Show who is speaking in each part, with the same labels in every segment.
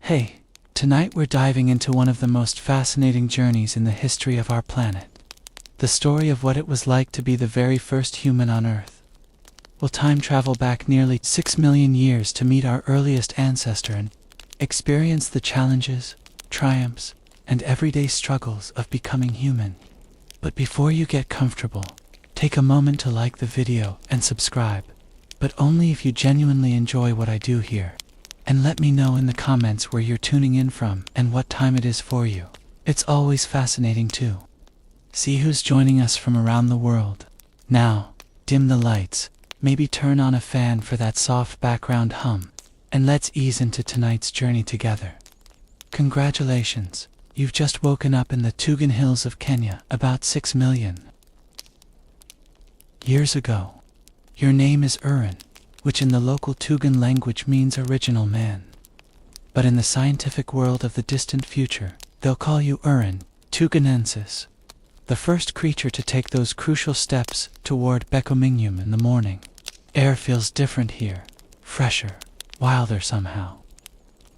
Speaker 1: Hey, tonight we're diving into one of the most fascinating journeys in the history of our planet. The story of what it was like to be the very first human on Earth. We'll time travel back nearly 6 million years to meet our earliest ancestor and experience the challenges, triumphs, and everyday struggles of becoming human. But before you get comfortable, take a moment to like the video and subscribe, but only if you genuinely enjoy what I do here. And let me know in the comments where you're tuning in from and what time it is for you. It's always fascinating too. See who's joining us from around the world. Now, dim the lights, maybe turn on a fan for that soft background hum, and let's ease into tonight's journey together. Congratulations, you've just woken up in the Tugan Hills of Kenya about 6 million years ago. Your name is Urin, which in the local Tugan language means original man. But in the scientific world of the distant future, they'll call you Urin Tuganensis, the first creature to take those crucial steps toward Becomingum in the morning. Air feels different here, fresher, wilder somehow.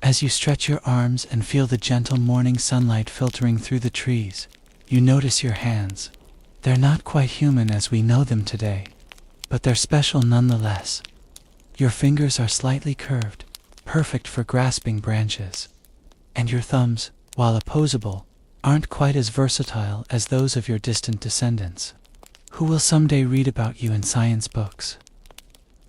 Speaker 1: As you stretch your arms and feel the gentle morning sunlight filtering through the trees, you notice your hands. They're not quite human as we know them today, but they're special nonetheless. Your fingers are slightly curved, perfect for grasping branches. And your thumbs, while opposable, aren't quite as versatile as those of your distant descendants, who will someday read about you in science books.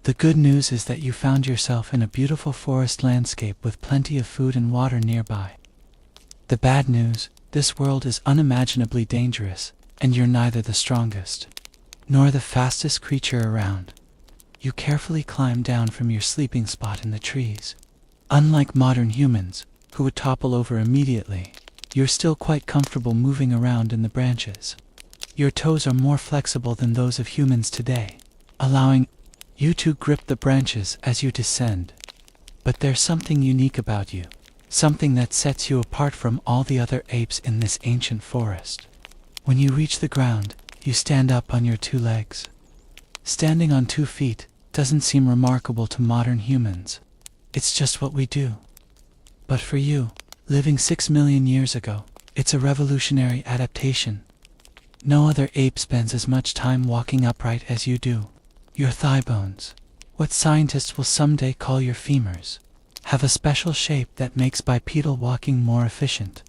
Speaker 1: The good news is that you found yourself in a beautiful forest landscape with plenty of food and water nearby. The bad news, this world is unimaginably dangerous, and you're neither the strongest, nor the fastest creature around. You carefully climb down from your sleeping spot in the trees. Unlike modern humans, who would topple over immediately, you're still quite comfortable moving around in the branches. Your toes are more flexible than those of humans today, allowing you to grip the branches as you descend. But there's something unique about you, something that sets you apart from all the other apes in this ancient forest. When you reach the ground, you stand up on your 2 legs. Standing on 2 feet doesn't seem remarkable to modern humans. It's just what we do. But for you, living 6 million years ago, it's a revolutionary adaptation. No other ape spends as much time walking upright as you do. Your thigh bones, what scientists will someday call your femurs, have a special shape that makes bipedal walking more efficient.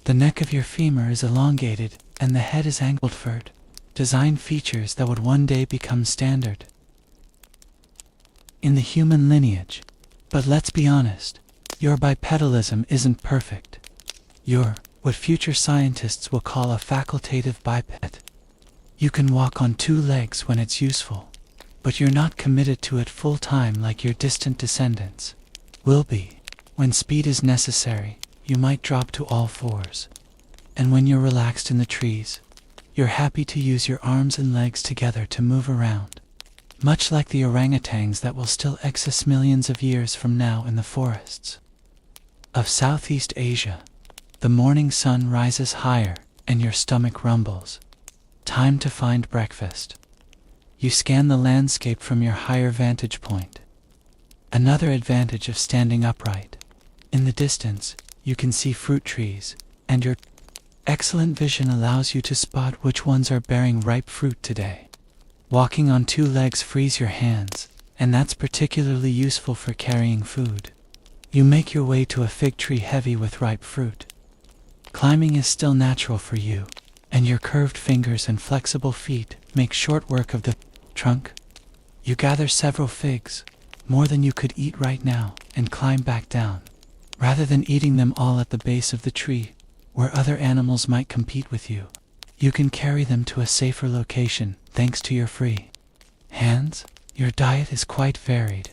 Speaker 1: The neck of your femur is elongated and the head is angled forward. Design features that would one day become standard in the human lineage. But let's be honest, your bipedalism isn't perfect. You're what future scientists will call a facultative biped. You can walk on 2 legs when it's useful, but you're not committed to it full time like your distant descendants will be. When speed is necessary, you might drop to all 4s. And when you're relaxed in the trees, you're happy to use your arms and legs together to move around, much like the orangutans that will still exist millions of years from now in the forests of Southeast Asia. The morning sun rises higher and your stomach rumbles. Time to find breakfast. You scan the landscape from your higher vantage point. Another advantage of standing upright. In the distance, you can see fruit trees, and your excellent vision allows you to spot which ones are bearing ripe fruit today. Walking on 2 legs frees your hands, and that's particularly useful for carrying food. You make your way to a fig tree heavy with ripe fruit. Climbing is still natural for you, and your curved fingers and flexible feet make short work of the trunk. You gather several figs, more than you could eat right now, and climb back down, rather than eating them all at the base of the tree, where other animals might compete with you. You can carry them to a safer location thanks to your free hands. Your diet is quite varied.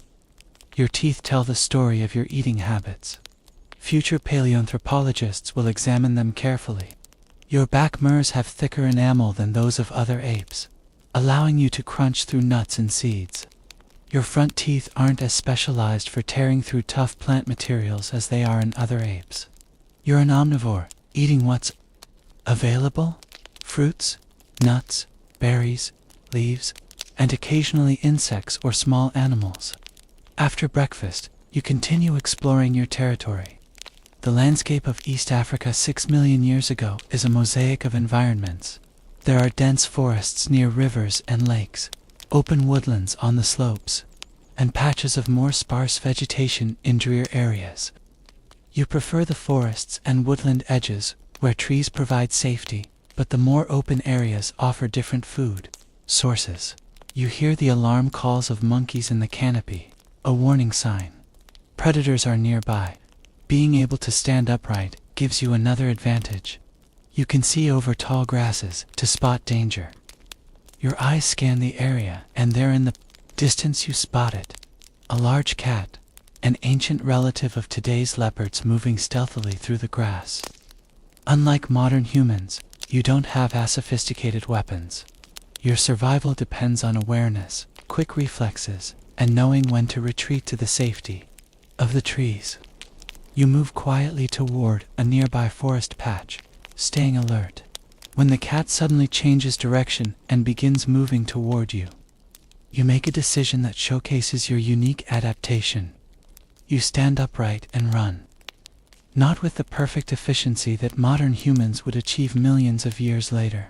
Speaker 1: Your teeth tell the story of your eating habits. Future paleoanthropologists will examine them carefully. Your back murs have thicker enamel than those of other apes, allowing you to crunch through nuts and seeds. Your front teeth aren't as specialized for tearing through tough plant materials as they are in other apes. You're an omnivore, eating what's available: fruits, nuts, berries, leaves, and occasionally insects or small animals. After breakfast, you continue exploring your territory. The landscape of East Africa 6 million years ago is a mosaic of environments. There are dense forests near rivers and lakes, open woodlands on the slopes, and patches of more sparse vegetation in drear areas. You prefer the forests and woodland edges, where trees provide safety, but the more open areas offer different food sources. You hear the alarm calls of monkeys in the canopy, a warning sign. Predators are nearby. Being able to stand upright gives you another advantage. You can see over tall grasses to spot danger. Your eyes scan the area, and there in the distance you spot it. A large cat, an ancient relative of today's leopards moving stealthily through the grass. Unlike modern humans, you don't have as sophisticated weapons. Your survival depends on awareness, quick reflexes, and knowing when to retreat to the safety of the trees. You move quietly toward a nearby forest patch, staying alert. When the cat suddenly changes direction and begins moving toward you, you make a decision that showcases your unique adaptation. You stand upright and run. Not with the perfect efficiency that modern humans would achieve millions of years later,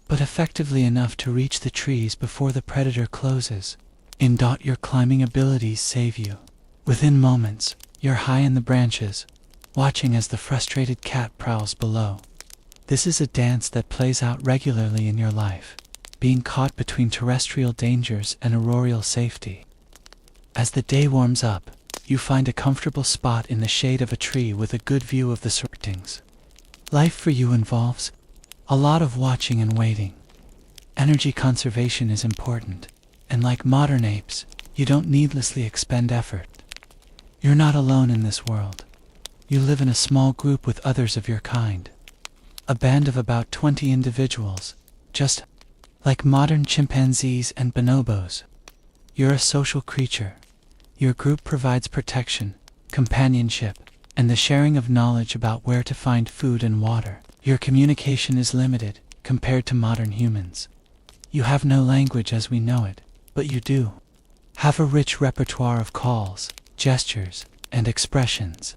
Speaker 1: but effectively enough to reach the trees before the predator closes. Your climbing abilities save you. Within moments, you're high in the branches, watching as the frustrated cat prowls below. This is a dance that plays out regularly in your life, being caught between terrestrial dangers and auroral safety. As the day warms up, you find a comfortable spot in the shade of a tree with a good view of the surroundings. Life for you involves a lot of watching and waiting. Energy conservation is important, and like modern apes, you don't needlessly expend effort. You're not alone in this world. You live in a small group with others of your kind. A band of about 20 individuals, just like modern chimpanzees and bonobos. You're a social creature. Your group provides protection, companionship, and the sharing of knowledge about where to find food and water. Your communication is limited compared to modern humans. You have no language as we know it, but you do have a rich repertoire of calls, gestures, and expressions.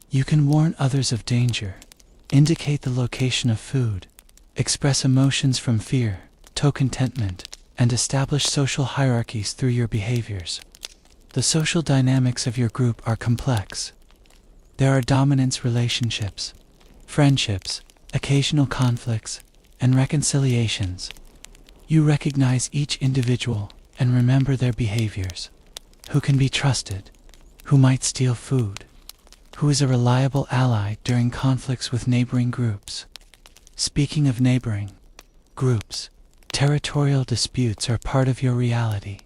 Speaker 1: You can warn others of danger, indicate the location of food, express emotions from fear to contentment, and establish social hierarchies through your behaviors. The social dynamics of your group are complex. There are dominance relationships, friendships, occasional conflicts, and reconciliations. You recognize each individual and remember their behaviors. Who can be trusted? Who might steal food? Who is a reliable ally during conflicts with neighboring groups? Speaking of neighboring groups, territorial disputes are part of your reality.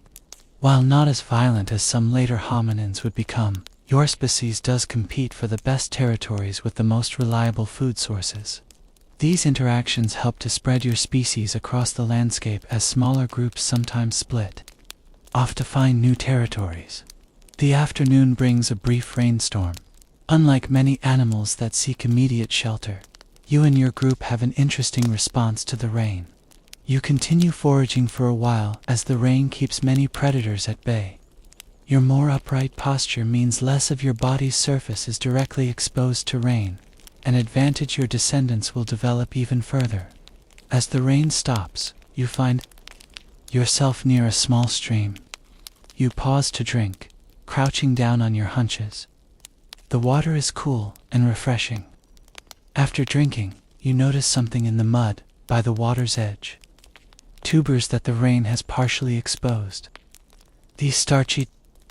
Speaker 1: While not as violent as some later hominins would become, your species does compete for the best territories with the most reliable food sources. These interactions help to spread your species across the landscape as smaller groups sometimes split off to find new territories. The afternoon brings a brief rainstorm. Unlike many animals that seek immediate shelter, you and your group have an interesting response to the rain. You continue foraging for a while as the rain keeps many predators at bay. Your more upright posture means less of your body's surface is directly exposed to rain, an advantage your descendants will develop even further. As the rain stops, you find yourself near a small stream. You pause to drink, crouching down on your haunches. The water is cool and refreshing. After drinking, you notice something in the mud by the water's edge. Tubers that the rain has partially exposed. These starchy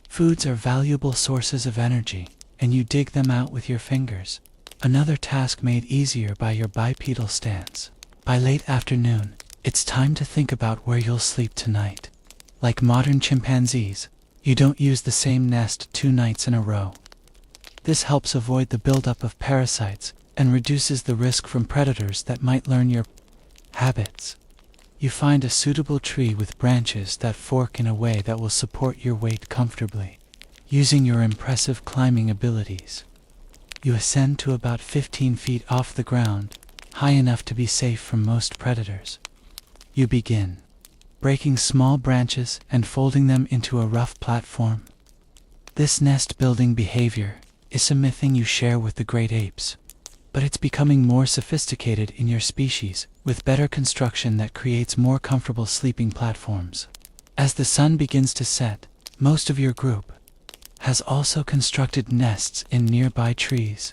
Speaker 1: foods are valuable sources of energy, and you dig them out with your fingers. Another task made easier by your bipedal stance. By late afternoon, it's time to think about where you'll sleep tonight. Like modern chimpanzees, you don't use the same nest 2 nights in a row. This helps avoid the buildup of parasites and reduces the risk from predators that might learn your habits. You find a suitable tree with branches that fork in a way that will support your weight comfortably. Using your impressive climbing abilities, you ascend to about 15 feet off the ground, high enough to be safe from most predators. You begin breaking small branches and folding them into a rough platform. This nest-building behavior is a myth you share with the great apes. But it's becoming more sophisticated in your species, with better construction that creates more comfortable sleeping platforms. As the sun begins to set, most of your group has also constructed nests in nearby trees.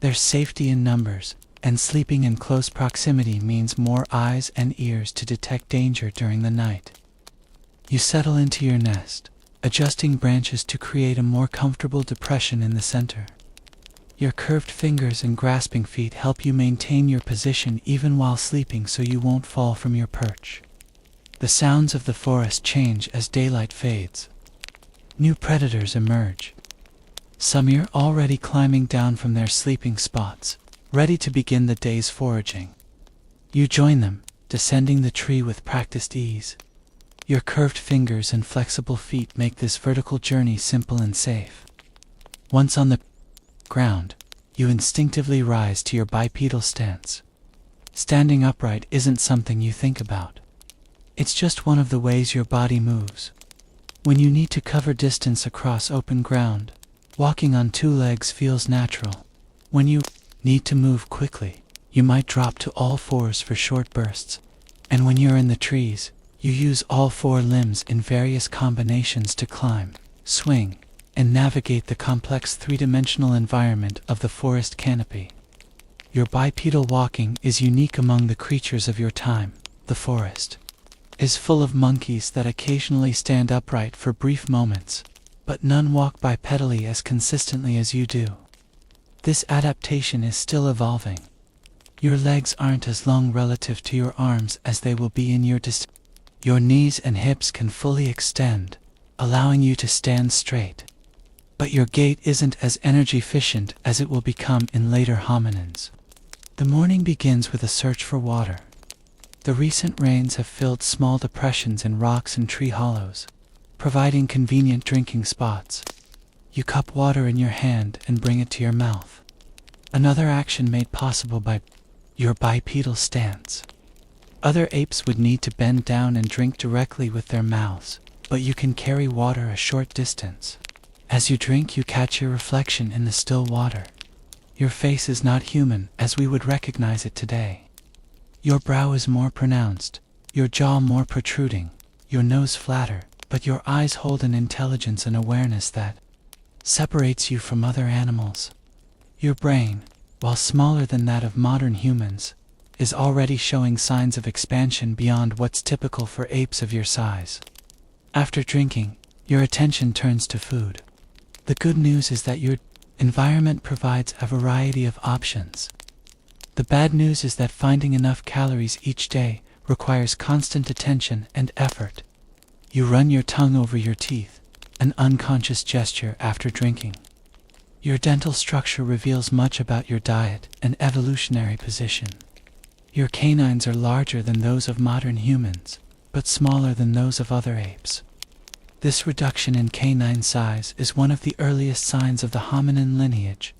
Speaker 1: There's safety in numbers, and sleeping in close proximity means more eyes and ears to detect danger during the night. You settle into your nest, adjusting branches to create a more comfortable depression in the center. Your curved fingers and grasping feet help you maintain your position even while sleeping so you won't fall from your perch. The sounds of the forest change as daylight fades. New predators emerge. Some are already climbing down from their sleeping spots, ready to begin the day's foraging. You join them, descending the tree with practiced ease. Your curved fingers and flexible feet make this vertical journey simple and safe. Once on the ground, you instinctively rise to your bipedal stance. Standing upright isn't something you think about. It's just one of the ways your body moves. When you need to cover distance across open ground, walking on two legs feels natural. When you need to move quickly, you might drop to all fours for short bursts. And when you're in the trees, you use all four limbs in various combinations to climb, swing, and navigate the complex three-dimensional environment of the forest canopy. Your bipedal walking is unique among the creatures of your time. The forest is full of monkeys that occasionally stand upright for brief moments, but none walk bipedally as consistently as you do. This adaptation is still evolving. Your legs aren't as long relative to your arms as they will be in your Your knees and hips can fully extend, allowing you to stand straight. But your gait isn't as energy efficient as it will become in later hominins. The morning begins with a search for water. The recent rains have filled small depressions in rocks and tree hollows, providing convenient drinking spots. You cup water in your hand and bring it to your mouth. Another action made possible by your bipedal stance. Other apes would need to bend down and drink directly with their mouths, but you can carry water a short distance. As you drink, you catch your reflection in the still water. Your face is not human as we would recognize it today. Your brow is more pronounced, your jaw more protruding, your nose flatter, but your eyes hold an intelligence and awareness that separates you from other animals. Your brain, while smaller than that of modern humans, is already showing signs of expansion beyond what's typical for apes of your size. After drinking, your attention turns to food. The good news is that your environment provides a variety of options. The bad news is that finding enough calories each day requires constant attention and effort. You run your tongue over your teeth, an unconscious gesture after drinking. Your dental structure reveals much about your diet and evolutionary position. Your canines are larger than those of modern humans, but smaller than those of other apes. This reduction in canine size is one of the earliest signs of the hominin lineage.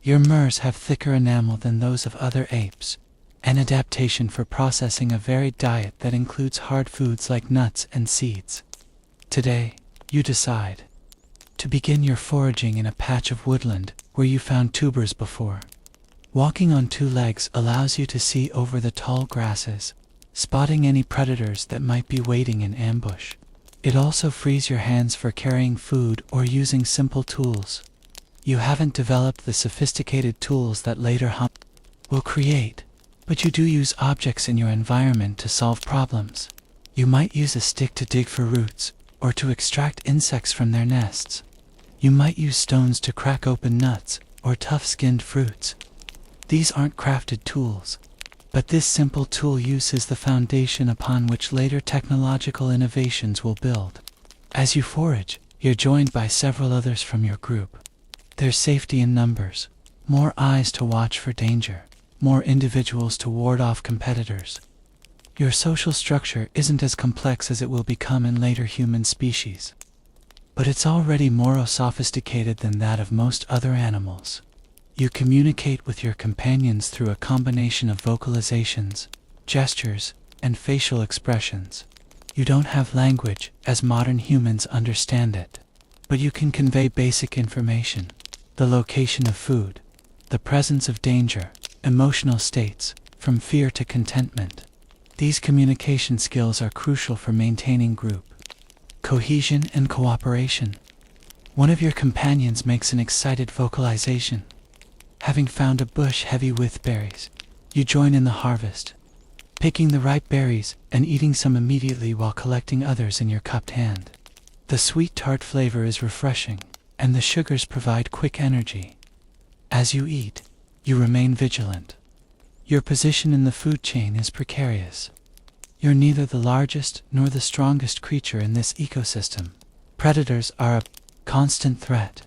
Speaker 1: Your murs have thicker enamel than those of other apes, an adaptation for processing a varied diet that includes hard foods like nuts and seeds. Today, you decide to begin your foraging in a patch of woodland where you found tubers before. Walking on two legs allows you to see over the tall grasses, spotting any predators that might be waiting in ambush. It also frees your hands for carrying food or using simple tools. You haven't developed the sophisticated tools that later will create, but you do use objects in your environment to solve problems. You might use a stick to dig for roots, or to extract insects from their nests. You might use stones to crack open nuts, or tough-skinned fruits. These aren't crafted tools, but this simple tool use is the foundation upon which later technological innovations will build. As you forage, you're joined by several others from your group. There's safety in numbers, more eyes to watch for danger, more individuals to ward off competitors. Your social structure isn't as complex as it will become in later human species, but it's already more sophisticated than that of most other animals. You communicate with your companions through a combination of vocalizations, gestures, and facial expressions. You don't have language as modern humans understand it, but you can convey basic information. the location of food, the presence of danger, emotional states, from fear to contentment. These communication skills are crucial for maintaining group cohesion and cooperation. One of your companions makes an excited vocalization. Having found a bush heavy with berries, you join in the harvest, picking the ripe berries and eating some immediately while collecting others in your cupped hand. The sweet tart flavor is refreshing, and the sugars provide quick energy. As you eat, you remain vigilant. Your position in the food chain is precarious. You're neither the largest nor the strongest creature in this ecosystem. Predators are a constant threat.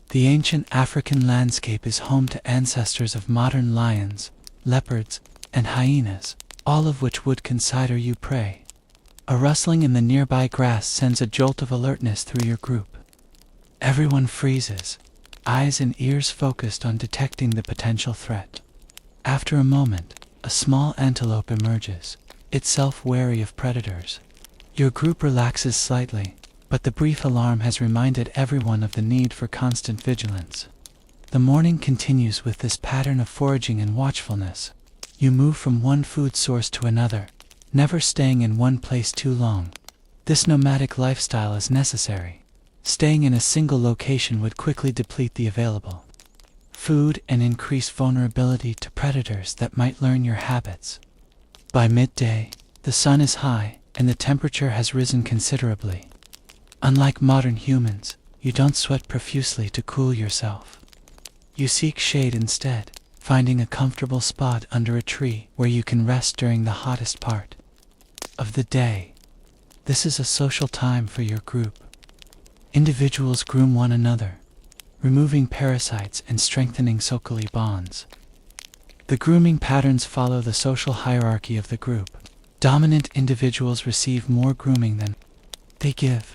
Speaker 1: The ancient African landscape is home to ancestors of modern lions, leopards, and hyenas, all of which would consider you prey. A rustling in the nearby grass sends a jolt of alertness through your group. Everyone freezes, eyes and ears focused on detecting the potential threat. After a moment, a small antelope emerges, itself wary of predators. Your group relaxes slightly, but the brief alarm has reminded everyone of the need for constant vigilance. The morning continues with this pattern of foraging and watchfulness. You move from one food source to another, never staying in one place too long. This nomadic lifestyle is necessary. Staying in a single location would quickly deplete the available food and increase vulnerability to predators that might learn your habits. By midday, the sun is high and the temperature has risen considerably. Unlike modern humans, you don't sweat profusely to cool yourself. You seek shade instead, finding a comfortable spot under a tree where you can rest during the hottest part of the day. This is a social time for your group. Individuals groom one another, removing parasites and strengthening socially bonds. The grooming patterns follow the social hierarchy of the group. Dominant individuals receive more grooming than they give.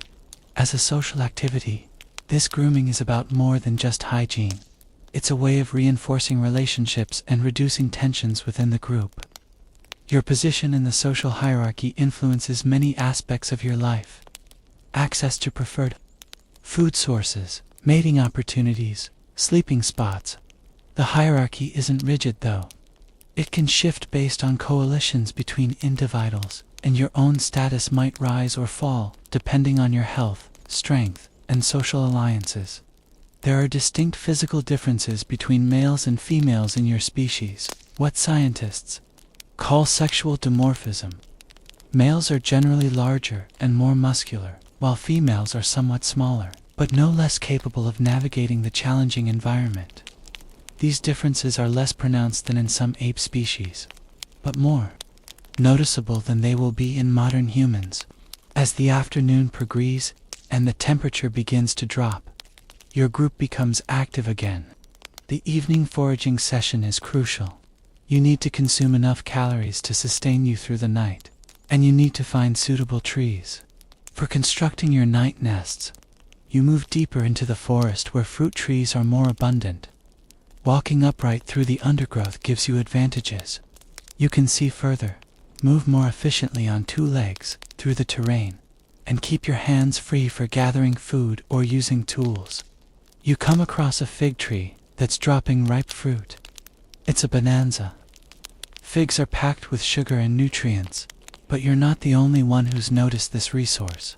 Speaker 1: As a social activity, this grooming is about more than just hygiene. It's a way of reinforcing relationships and reducing tensions within the group. Your position in the social hierarchy influences many aspects of your life. Access to preferred food sources, mating opportunities, sleeping spots. The hierarchy isn't rigid though. It can shift based on coalitions between individuals, and your own status might rise or fall depending on your health, strength, and social alliances. There are distinct physical differences between males and females in your species, what scientists call sexual dimorphism. Males are generally larger and more muscular, while females are somewhat smaller, but no less capable of navigating the challenging environment. These differences are less pronounced than in some ape species, but more noticeable than they will be in modern humans. As the afternoon progresses and the temperature begins to drop, your group becomes active again. The evening foraging session is crucial. You need to consume enough calories to sustain you through the night, and you need to find suitable trees. For constructing your night nests, you move deeper into the forest where fruit trees are more abundant. Walking upright through the undergrowth gives you advantages. You can see further, move more efficiently on two legs through the terrain, and keep your hands free for gathering food or using tools. You come across a fig tree that's dropping ripe fruit. It's a bonanza. Figs are packed with sugar and nutrients, but you're not the only one who's noticed this resource.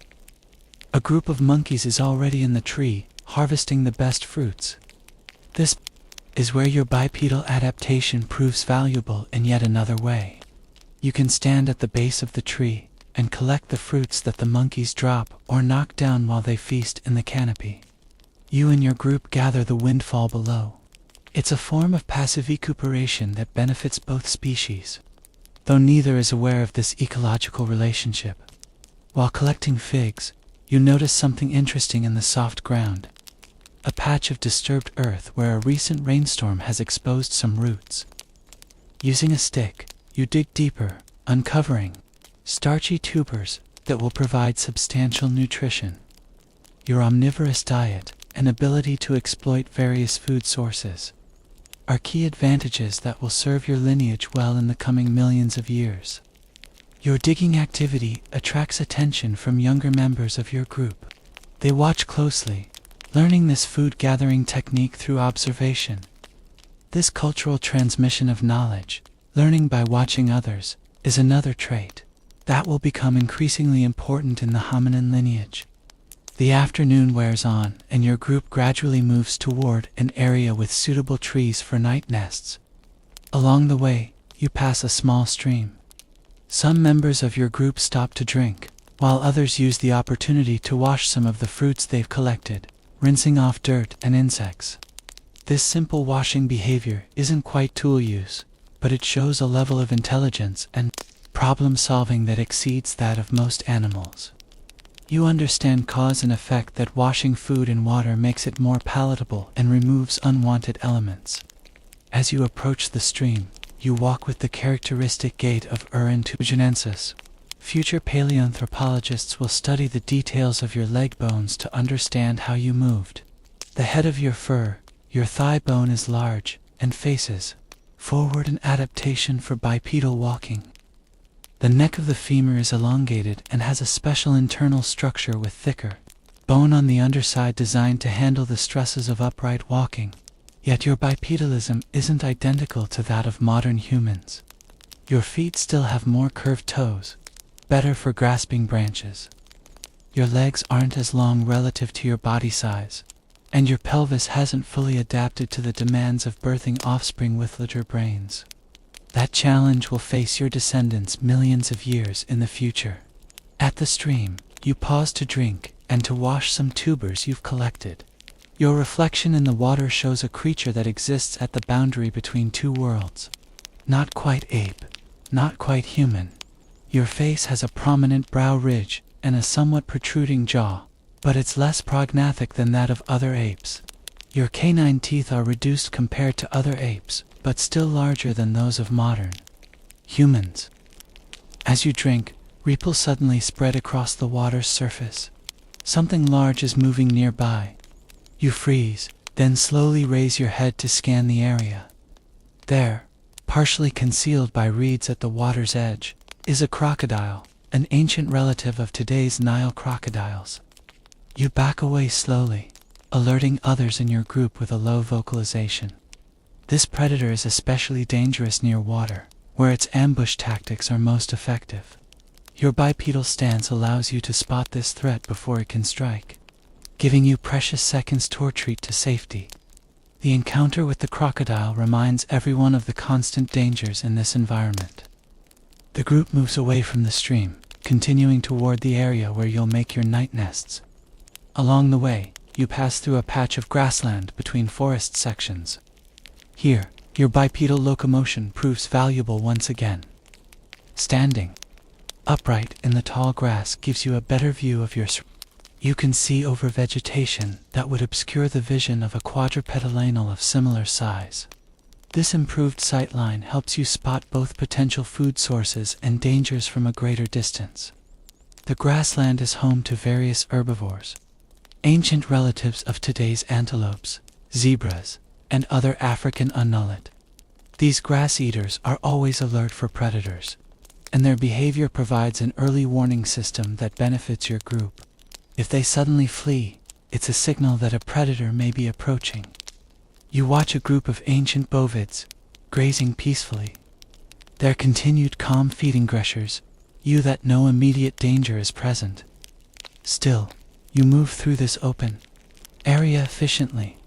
Speaker 1: A group of monkeys is already in the tree, harvesting the best fruits. This is where your bipedal adaptation proves valuable in yet another way. You can stand at the base of the tree and collect the fruits that the monkeys drop or knock down while they feast in the canopy. You and your group gather the windfall below. It's a form of passive recuperation that benefits both species, though neither is aware of this ecological relationship. While collecting figs, you notice something interesting in the soft ground. A patch of disturbed earth where a recent rainstorm has exposed some roots. Using a stick, you dig deeper, uncovering starchy tubers that will provide substantial nutrition. Your omnivorous diet and ability to exploit various food sources are key advantages that will serve your lineage well in the coming millions of years. Your digging activity attracts attention from younger members of your group. They watch closely, learning this food-gathering technique through observation. This cultural transmission of knowledge, learning by watching others, is another trait that will become increasingly important in the hominin lineage. The afternoon wears on, and your group gradually moves toward an area with suitable trees for night nests. Along the way, you pass a small stream. Some members of your group stop to drink, while others use the opportunity to wash some of the fruits they've collected, rinsing off dirt and insects. This simple washing behavior isn't quite tool use, but it shows a level of intelligence and problem-solving that exceeds that of most animals. You understand cause and effect, that washing food in water makes it more palatable and removes unwanted elements. As you approach the stream, you walk with the characteristic gait of Urantugenensis. Future paleoanthropologists will study the details of your leg bones to understand how you moved. The head of your fur, your thigh bone, is large and faces forward, an adaptation for bipedal walking. The neck of the femur is elongated and has a special internal structure with thicker bone on the underside designed to handle the stresses of upright walking. Yet your bipedalism isn't identical to that of modern humans. Your feet still have more curved toes, better for grasping branches. Your legs aren't as long relative to your body size, and your pelvis hasn't fully adapted to the demands of birthing offspring with larger brains. That challenge will face your descendants millions of years in the future. At the stream, you pause to drink and to wash some tubers you've collected. Your reflection in the water shows a creature that exists at the boundary between two worlds. Not quite ape, not quite human. Your face has a prominent brow ridge and a somewhat protruding jaw, but it's less prognathic than that of other apes. Your canine teeth are reduced compared to other apes, but still larger than those of modern humans. As you drink, ripples suddenly spread across the water's surface. Something large is moving nearby. You freeze, then slowly raise your head to scan the area. There, partially concealed by reeds at the water's edge, is a crocodile, an ancient relative of today's Nile crocodiles. You back away slowly, alerting others in your group with a low vocalization. This predator is especially dangerous near water, where its ambush tactics are most effective. Your bipedal stance allows you to spot this threat before it can strike, giving you precious seconds to retreat to safety. The encounter with the crocodile reminds everyone of the constant dangers in this environment. The group moves away from the stream, continuing toward the area where you'll make your night nests. Along the way, you pass through a patch of grassland between forest sections. Here, your bipedal locomotion proves valuable once again. Standing upright in the tall grass gives you a better view of your surroundings. You can see over vegetation that would obscure the vision of a quadrupedal animal of similar size. This improved sightline helps you spot both potential food sources and dangers from a greater distance. The grassland is home to various herbivores, ancient relatives of today's antelopes, zebras, and other African ungulate. These grass eaters are always alert for predators, and their behavior provides an early warning system that benefits your group. If they suddenly flee, it's a signal that a predator may be approaching. You watch a group of ancient bovids, grazing peacefully. Their continued calm feeding gestures you that no immediate danger is present. Still, you move through this open area efficiently,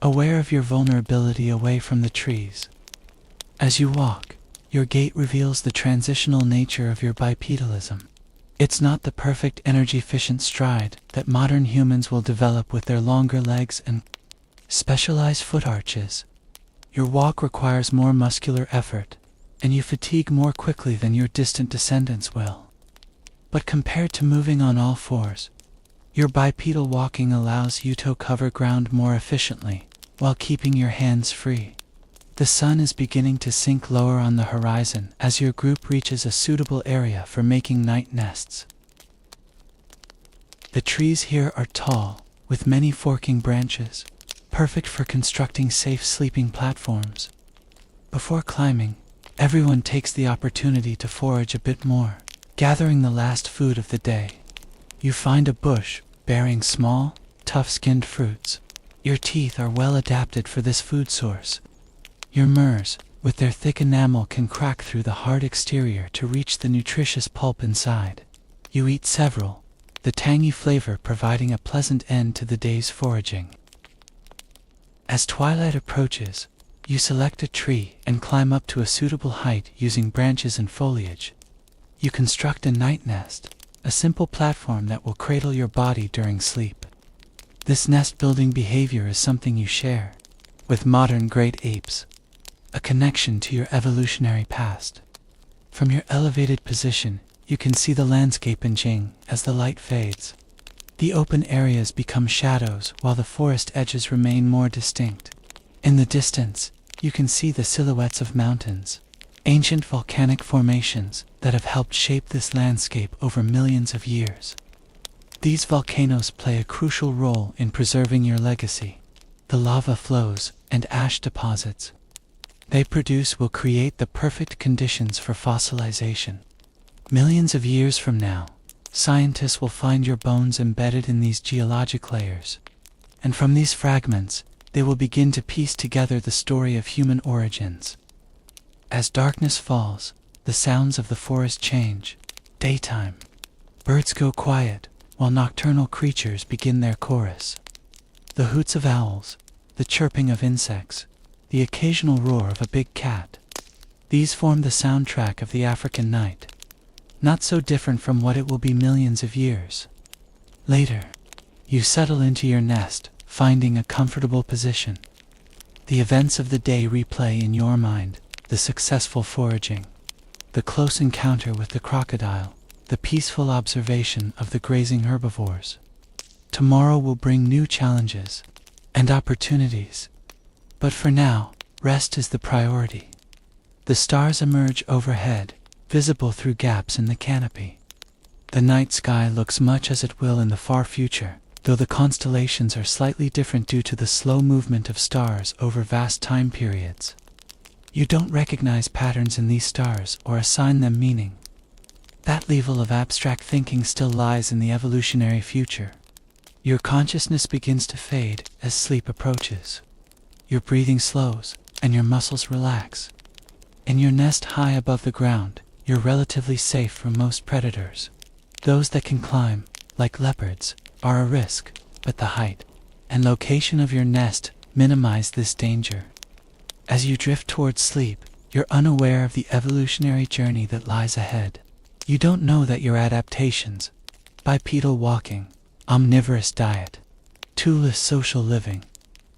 Speaker 1: aware of your vulnerability away from the trees. As you walk, your gait reveals the transitional nature of your bipedalism. It's not the perfect energy-efficient stride that modern humans will develop with their longer legs and specialized foot arches. Your walk requires more muscular effort, and you fatigue more quickly than your distant descendants will. But compared to moving on all fours, your bipedal walking allows you to cover ground more efficiently while keeping your hands free. The sun is beginning to sink lower on the horizon as your group reaches a suitable area for making night nests. The trees here are tall, with many forking branches, perfect for constructing safe sleeping platforms. Before climbing, everyone takes the opportunity to forage a bit more, gathering the last food of the day. You find a bush bearing small, tough-skinned fruits. Your teeth are well adapted for this food source. Your murs, with their thick enamel, can crack through the hard exterior to reach the nutritious pulp inside. You eat several, the tangy flavor providing a pleasant end to the day's foraging. As twilight approaches, you select a tree and climb up to a suitable height using branches and foliage. You construct a night nest, a simple platform that will cradle your body during sleep. This nest-building behavior is something you share with modern great apes, a connection to your evolutionary past. From your elevated position, you can see the landscape changing as the light fades. The open areas become shadows while the forest edges remain more distinct. In the distance, you can see the silhouettes of mountains, ancient volcanic formations that have helped shape this landscape over millions of years. These volcanoes play a crucial role in preserving your legacy. The lava flows and ash deposits they produce will create the perfect conditions for fossilization. Millions of years from now, scientists will find your bones embedded in these geologic layers, and from these fragments, they will begin to piece together the story of human origins. As darkness falls, the sounds of the forest change. Daytime, birds go quiet, while nocturnal creatures begin their chorus. The hoots of owls, the chirping of insects, the occasional roar of a big cat. These form the soundtrack of the African night, not so different from what it will be millions of years later. You settle into your nest, finding a comfortable position. The events of the day replay in your mind: the successful foraging, the close encounter with the crocodile, the peaceful observation of the grazing herbivores. Tomorrow will bring new challenges and opportunities, but for now, rest is the priority. The stars emerge overhead, visible through gaps in the canopy. The night sky looks much as it will in the far future, though the constellations are slightly different due to the slow movement of stars over vast time periods. You don't recognize patterns in these stars or assign them meaning. That level of abstract thinking still lies in the evolutionary future. Your consciousness begins to fade as sleep approaches. Your breathing slows and your muscles relax. In your nest high above the ground, you're relatively safe from most predators. Those that can climb, like leopards, are a risk, but the height and location of your nest minimize this danger. As you drift towards sleep, you're unaware of the evolutionary journey that lies ahead. You don't know that your adaptations, bipedal walking, omnivorous diet, toolless social living,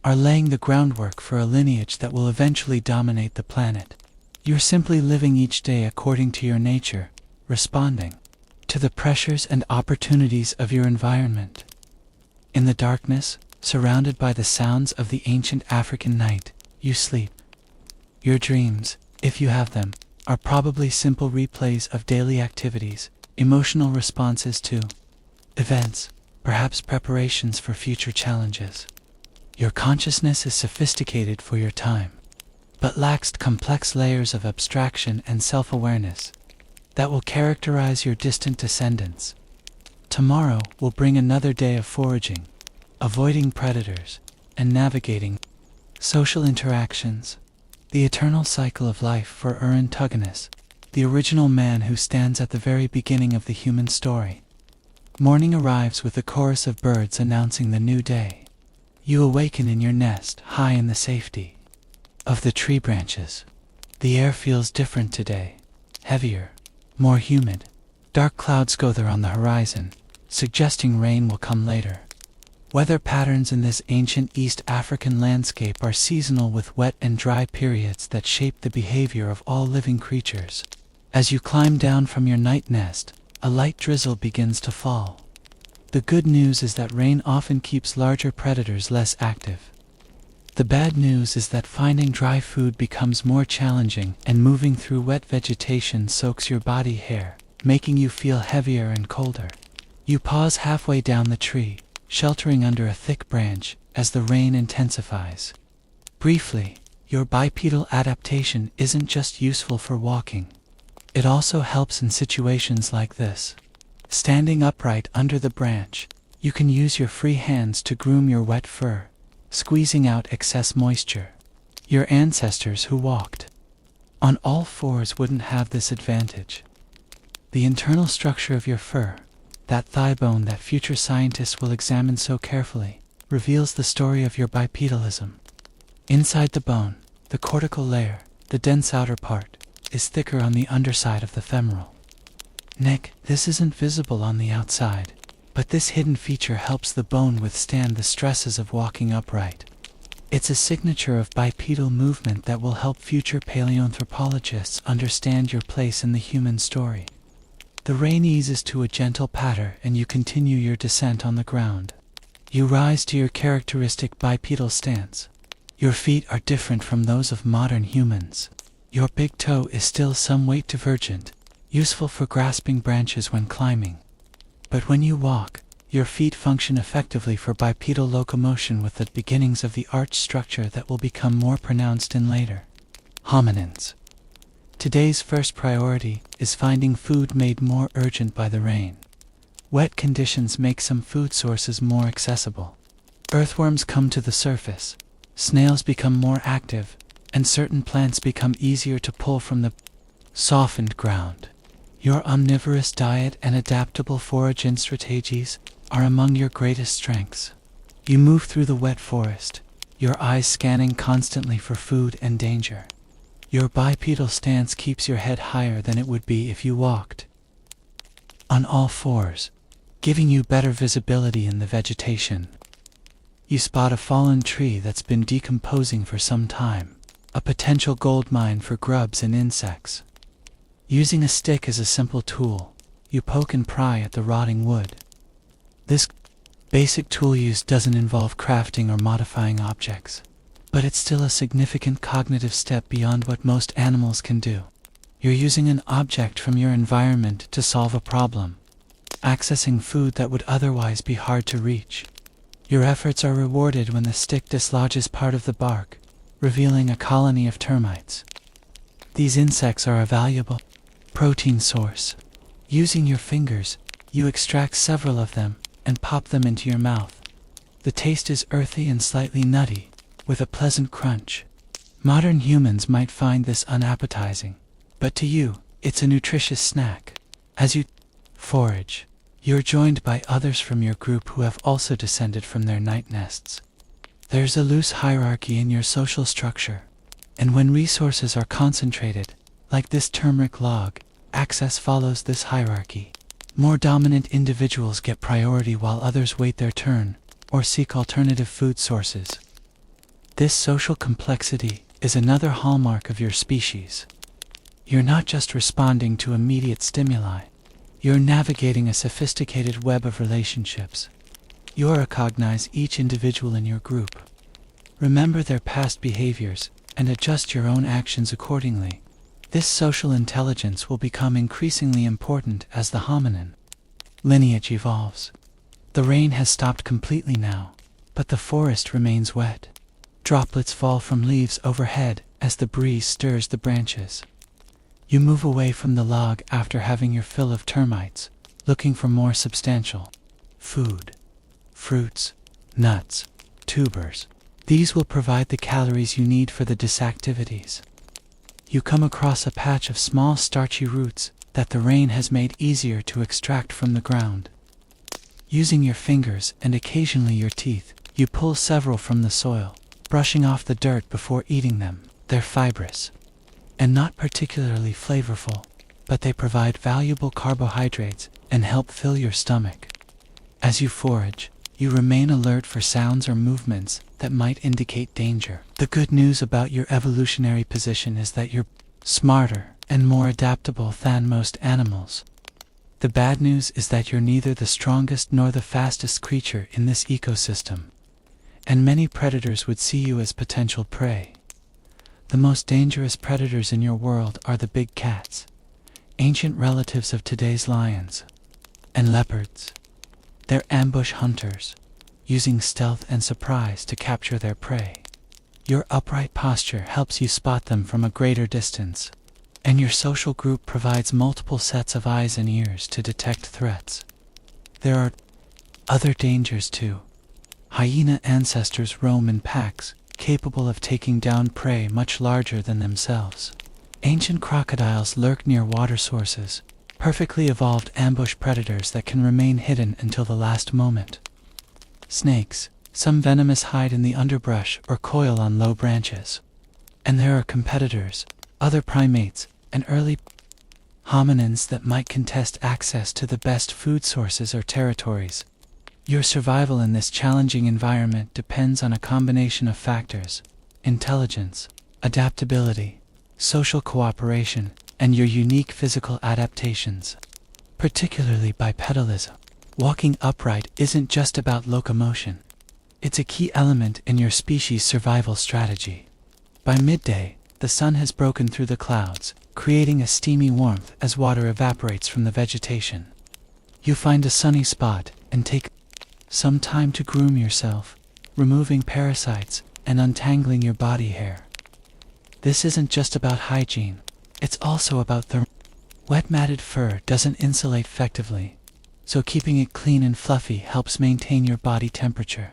Speaker 1: are laying the groundwork for a lineage that will eventually dominate the planet. You're simply living each day according to your nature, responding to the pressures and opportunities of your environment. In the darkness, surrounded by the sounds of the ancient African night, you sleep. Your dreams, if you have them, are probably simple replays of daily activities, emotional responses to events, perhaps preparations for future challenges. Your consciousness is sophisticated for your time, but lacks complex layers of abstraction and self-awareness that will characterize your distant descendants. Tomorrow will bring another day of foraging, avoiding predators, and navigating social interactions. The eternal cycle of life for Tuganis, the original man who stands at the very beginning of the human story. Morning arrives with a chorus of birds announcing the new day. You awaken in your nest, high in the safety of the tree branches. The air feels different today, heavier, more humid. Dark clouds gather on the horizon, suggesting rain will come later. Weather patterns in this ancient East African landscape are seasonal, with wet and dry periods that shape the behavior of all living creatures. As you climb down from your night nest, a light drizzle begins to fall. The good news is that rain often keeps larger predators less active. The bad news is that finding dry food becomes more challenging, and moving through wet vegetation soaks your body hair, making you feel heavier and colder. You pause halfway down the tree, sheltering under a thick branch as the rain intensifies. Briefly, your bipedal adaptation isn't just useful for walking. It also helps in situations like this. Standing upright under the branch, You can use your free hands to groom your wet fur, squeezing out excess moisture. Your ancestors who walked on all fours wouldn't have this advantage. The internal structure of your fur, that thigh bone that future scientists will examine so carefully, reveals the story of your bipedalism. Inside the bone, the cortical layer, the dense outer part, is thicker on the underside of the femoral neck. This isn't visible on the outside, but this hidden feature helps the bone withstand the stresses of walking upright. It's a signature of bipedal movement that will help future paleoanthropologists understand your place in the human story. The rein eases to a gentle patter and you continue your descent on the ground. You rise to your characteristic bipedal stance. Your feet are different from those of modern humans. Your big toe is still some weight divergent, useful for grasping branches when climbing. But when you walk, your feet function effectively for bipedal locomotion with the beginnings of the arch structure that will become more pronounced in later hominins. Today's first priority is finding food made more urgent by the rain. Wet conditions make some food sources more accessible. Earthworms come to the surface, snails become more active, and certain plants become easier to pull from the softened ground. Your omnivorous diet and adaptable foraging strategies are among your greatest strengths. You move through the wet forest, your eyes scanning constantly for food and danger. Your bipedal stance keeps your head higher than it would be if you walked on all fours, giving you better visibility in the vegetation. You spot a fallen tree that's been decomposing for some time, a potential gold mine for grubs and insects. Using a stick as a simple tool, you poke and pry at the rotting wood. This basic tool use doesn't involve crafting or modifying objects, but it's still a significant cognitive step beyond what most animals can do. You're using an object from your environment to solve a problem, accessing food that would otherwise be hard to reach. Your efforts are rewarded when the stick dislodges part of the bark, revealing a colony of termites. These insects are a valuable protein source. Using your fingers, you extract several of them and pop them into your mouth. The taste is earthy and slightly nutty, with a pleasant crunch. Modern humans might find this unappetizing, but to you, it's a nutritious snack. As you forage, you're joined by others from your group who have also descended from their night nests. There's a loose hierarchy in your social structure, and when resources are concentrated, like this turmeric log, access follows this hierarchy. More dominant individuals get priority while others wait their turn or seek alternative food sources. This social complexity is another hallmark of your species. You're not just responding to immediate stimuli, you're navigating a sophisticated web of relationships. You recognize each individual in your group, remember their past behaviors, and adjust your own actions accordingly. This social intelligence will become increasingly important as the hominin lineage evolves. The rain has stopped completely now, but the forest remains wet. Droplets fall from leaves overhead as the breeze stirs the branches. You move away from the log after having your fill of termites, looking for more substantial food. Fruits, nuts, tubers. These will provide the calories you need for the disactivities. You come across a patch of small starchy roots that the rain has made easier to extract from the ground. Using your fingers and occasionally your teeth, you pull several from the soil, brushing off the dirt before eating them. They're fibrous and not particularly flavorful, but they provide valuable carbohydrates and help fill your stomach. As you forage, you remain alert for sounds or movements that might indicate danger. The good news about your evolutionary position is that you're smarter and more adaptable than most animals. The bad news is that you're neither the strongest nor the fastest creature in this ecosystem, and many predators would see you as potential prey. The most dangerous predators in your world are the big cats, ancient relatives of today's lions, and leopards. They're ambush hunters, using stealth and surprise to capture their prey. Your upright posture helps you spot them from a greater distance, and your social group provides multiple sets of eyes and ears to detect threats. There are Other dangers too. Hyena ancestors roam in packs, capable of taking down prey much larger than themselves. Ancient crocodiles lurk near water sources, perfectly evolved ambush predators that can remain hidden until the last moment. Snakes, some venomous, hide in the underbrush or coil on low branches. And there are competitors, other primates, and early hominins that might contest access to the best food sources or territories. Your survival in this challenging environment depends on a combination of factors: intelligence, adaptability, social cooperation, and your unique physical adaptations. Particularly bipedalism. Walking upright isn't just about locomotion. It's a key element in your species' survival strategy. By midday, the sun has broken through the clouds, creating a steamy warmth as water evaporates from the vegetation. You find a sunny spot and take some time to groom yourself, removing parasites and untangling your body hair. This isn't just about hygiene, it's also about wet matted fur doesn't insulate effectively, so keeping it clean and fluffy helps maintain your body temperature.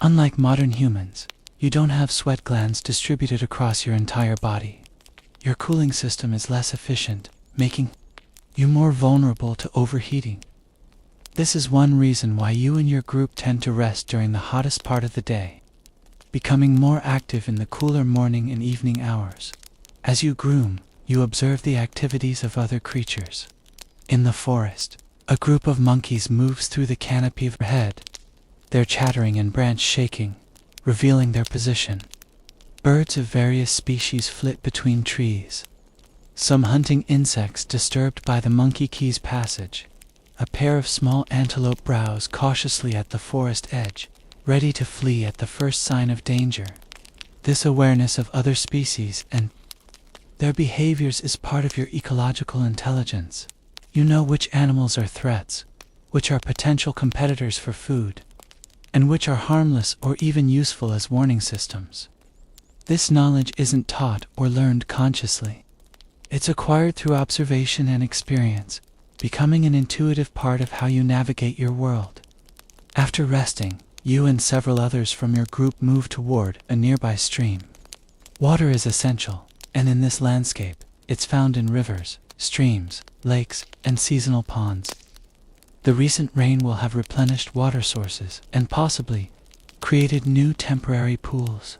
Speaker 1: Unlike modern humans, you don't have sweat glands distributed across your entire body. Your cooling system is less efficient, making you more vulnerable to overheating. This is one reason why you and your group tend to rest during the hottest part of the day, becoming more active in the cooler morning and evening hours. As you groom, you observe the activities of other creatures. In the forest, a group of monkeys moves through the canopy overhead, their chattering and branch shaking, revealing their position. Birds of various species flit between trees, some hunting insects disturbed by the monkey-key's passage. A pair of small antelope browse cautiously at the forest edge, ready to flee at the first sign of danger. This awareness of other species and their behaviors is part of your ecological intelligence. You know which animals are threats, which are potential competitors for food, and which are harmless or even useful as warning systems. This knowledge isn't taught or learned consciously. It's acquired through observation and experience, becoming an intuitive part of how you navigate your world. After resting, you and several others from your group move toward a nearby stream. Water is essential, and in this landscape, it's found in rivers, streams, lakes, and seasonal ponds. The recent rain will have replenished water sources and possibly created new temporary pools.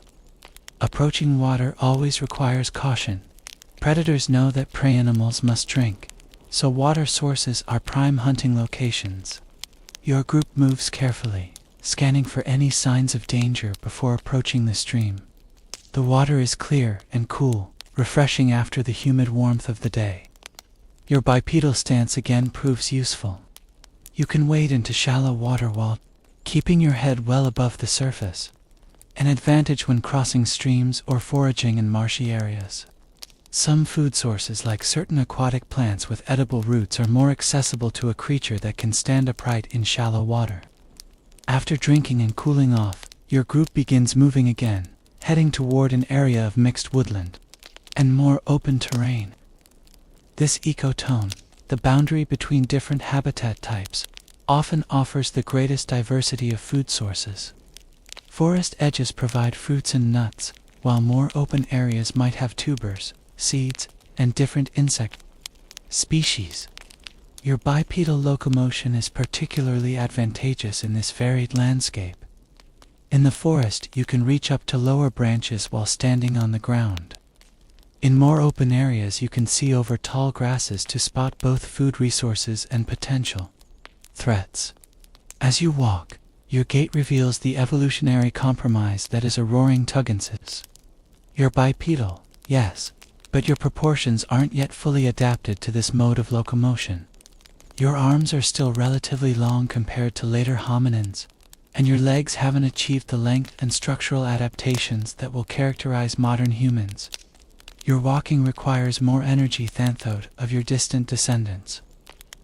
Speaker 1: Approaching water always requires caution. Predators know that prey animals must drink, so water sources are prime hunting locations. Your group moves carefully, scanning for any signs of danger before approaching the stream. The water is clear and cool, refreshing after the humid warmth of the day. Your bipedal stance again proves useful. You can wade into shallow water while keeping your head well above the surface, an advantage when crossing streams or foraging in marshy areas. Some food sources, like certain aquatic plants with edible roots, are more accessible to a creature that can stand upright in shallow water. After drinking and cooling off, your group begins moving again, heading toward an area of mixed woodland and more open terrain. This ecotone, the boundary between different habitat types, often offers the greatest diversity of food sources. Forest edges provide fruits and nuts, while more open areas might have tubers, seeds, and different insect species. Your bipedal locomotion is particularly advantageous in this varied landscape. In the forest, you can reach up to lower branches while standing on the ground. In more open areas, you can see over tall grasses to spot both food resources and potential threats. As you walk, your gait reveals the evolutionary compromise that is a roaring tuggensis. You're bipedal, yes, but your proportions aren't yet fully adapted to this mode of locomotion. Your arms are still relatively long compared to later hominins, and your legs haven't achieved the length and structural adaptations that will characterize modern humans. Your walking requires more energy than that of your distant descendants,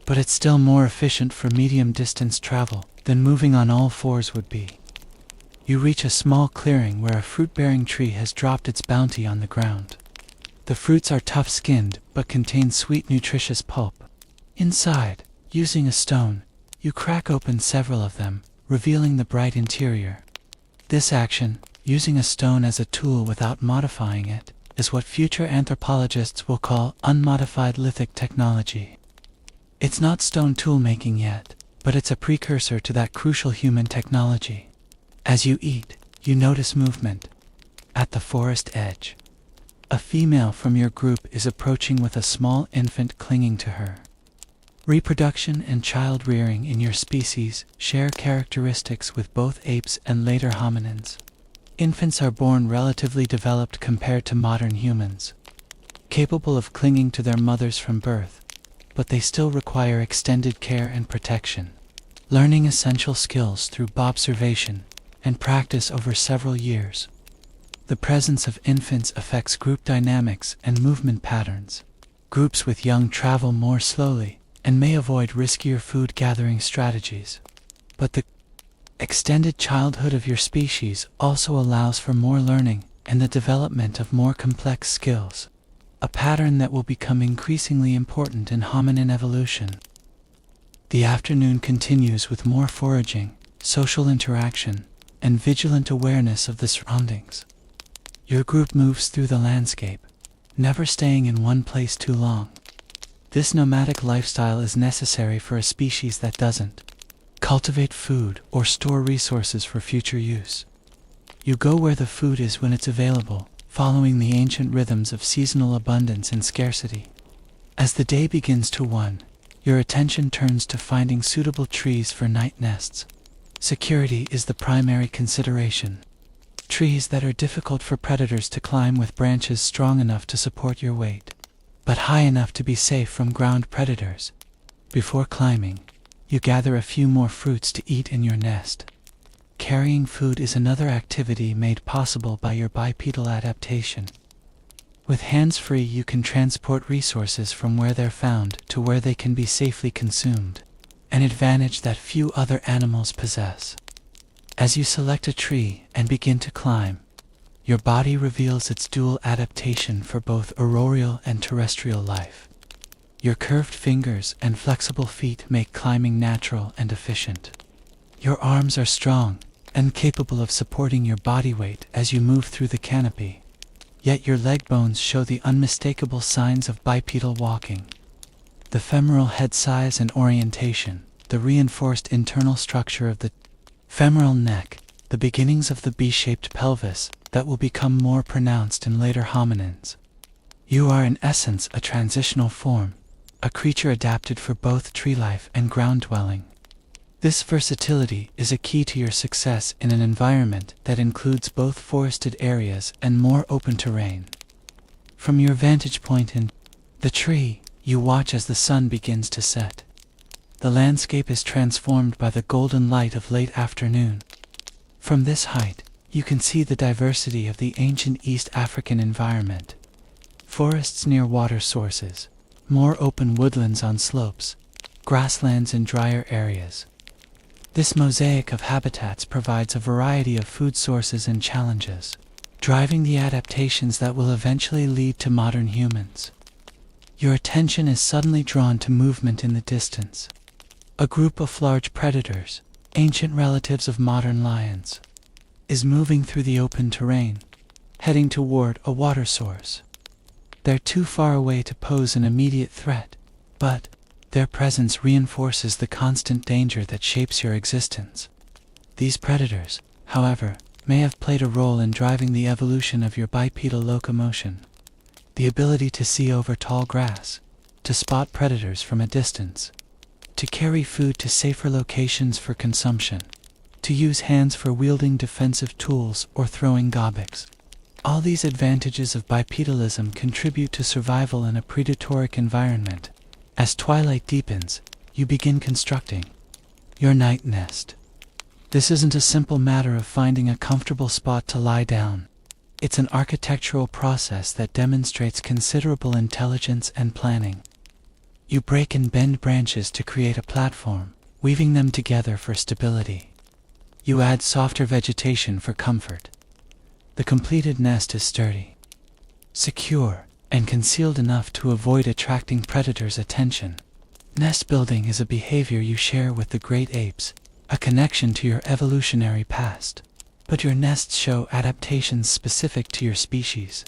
Speaker 1: but it's still more efficient for medium-distance travel than moving on all fours would be. You reach a small clearing where a fruit-bearing tree has dropped its bounty on the ground. The fruits are tough-skinned but contain sweet, nutritious pulp. Inside, using a stone, You crack open several of them, revealing the bright interior. This action, using a stone as a tool without modifying it, is what future anthropologists will call unmodified lithic technology. It's not stone tool making yet, but it's a precursor to that crucial human technology. As you eat, you notice movement. At the forest edge, a female from your group is approaching with a small infant clinging to her. Reproduction and child rearing in your species share characteristics with both apes and later hominins. Infants are born relatively developed compared to modern humans, capable of clinging to their mothers from birth, but they still require extended care and protection, learning essential skills through observation and practice over several years. The presence of infants affects group dynamics and movement patterns. Groups with young travel more slowly and may avoid riskier food gathering strategies. But the extended childhood of your species also allows for more learning and the development of more complex skills, a pattern that will become increasingly important in hominin evolution. The afternoon continues with more foraging, social interaction, and vigilant awareness of the surroundings. Your group moves through the landscape, never staying in one place too long. This nomadic lifestyle is necessary for a species that doesn't cultivate food or store resources for future use. You go where the food is when it's available, following the ancient rhythms of seasonal abundance and scarcity. As the day begins to wane, your attention turns to finding suitable trees for night nests. Security is the primary consideration. Trees that are difficult for predators to climb with branches strong enough to support your weight, but high enough to be safe from ground predators. Before climbing, you gather a few more fruits to eat in your nest. Carrying food is another activity made possible by your bipedal adaptation. With hands free, you can transport resources from where they're found to where they can be safely consumed, an advantage that few other animals possess. As you select a tree and begin to climb, your body reveals its dual adaptation for both arboreal and terrestrial life. Your curved fingers and flexible feet make climbing natural and efficient. Your arms are strong and capable of supporting your body weight as you move through the canopy, yet your leg bones show the unmistakable signs of bipedal walking. The femoral head size and orientation, the reinforced internal structure of the femoral neck, the beginnings of the B-shaped pelvis that will become more pronounced in later hominins. You are in essence a transitional form, a creature adapted for both tree life and ground dwelling. This versatility is a key to your success in an environment that includes both forested areas and more open terrain. From your vantage point in the tree, you watch as the sun begins to set. The landscape is transformed by the golden light of late afternoon. From this height, you can see the diversity of the ancient East African environment. Forests near water sources, more open woodlands on slopes, grasslands in drier areas. This mosaic of habitats provides a variety of food sources and challenges, driving the adaptations that will eventually lead to modern humans. Your attention is suddenly drawn to movement in the distance. A group of large predators, ancient relatives of modern lions, is moving through the open terrain, heading toward a water source. They're too far away to pose an immediate threat, but their presence reinforces the constant danger that shapes your existence. These predators, however, may have played a role in driving the evolution of your bipedal locomotion. The ability to see over tall grass, to spot predators from a distance, to carry food to safer locations for consumption, to use hands for wielding defensive tools or throwing gobbets. All these advantages of bipedalism contribute to survival in a predatoric environment. As twilight deepens, you begin constructing your night nest. This isn't a simple matter of finding a comfortable spot to lie down. It's an architectural process that demonstrates considerable intelligence and planning. You break and bend branches to create a platform, weaving them together for stability. You add softer vegetation for comfort. The completed nest is sturdy, secure, and concealed enough to avoid attracting predators' attention. Nest building is a behavior you share with the great apes, a connection to your evolutionary past. But your nests show adaptations specific to your species.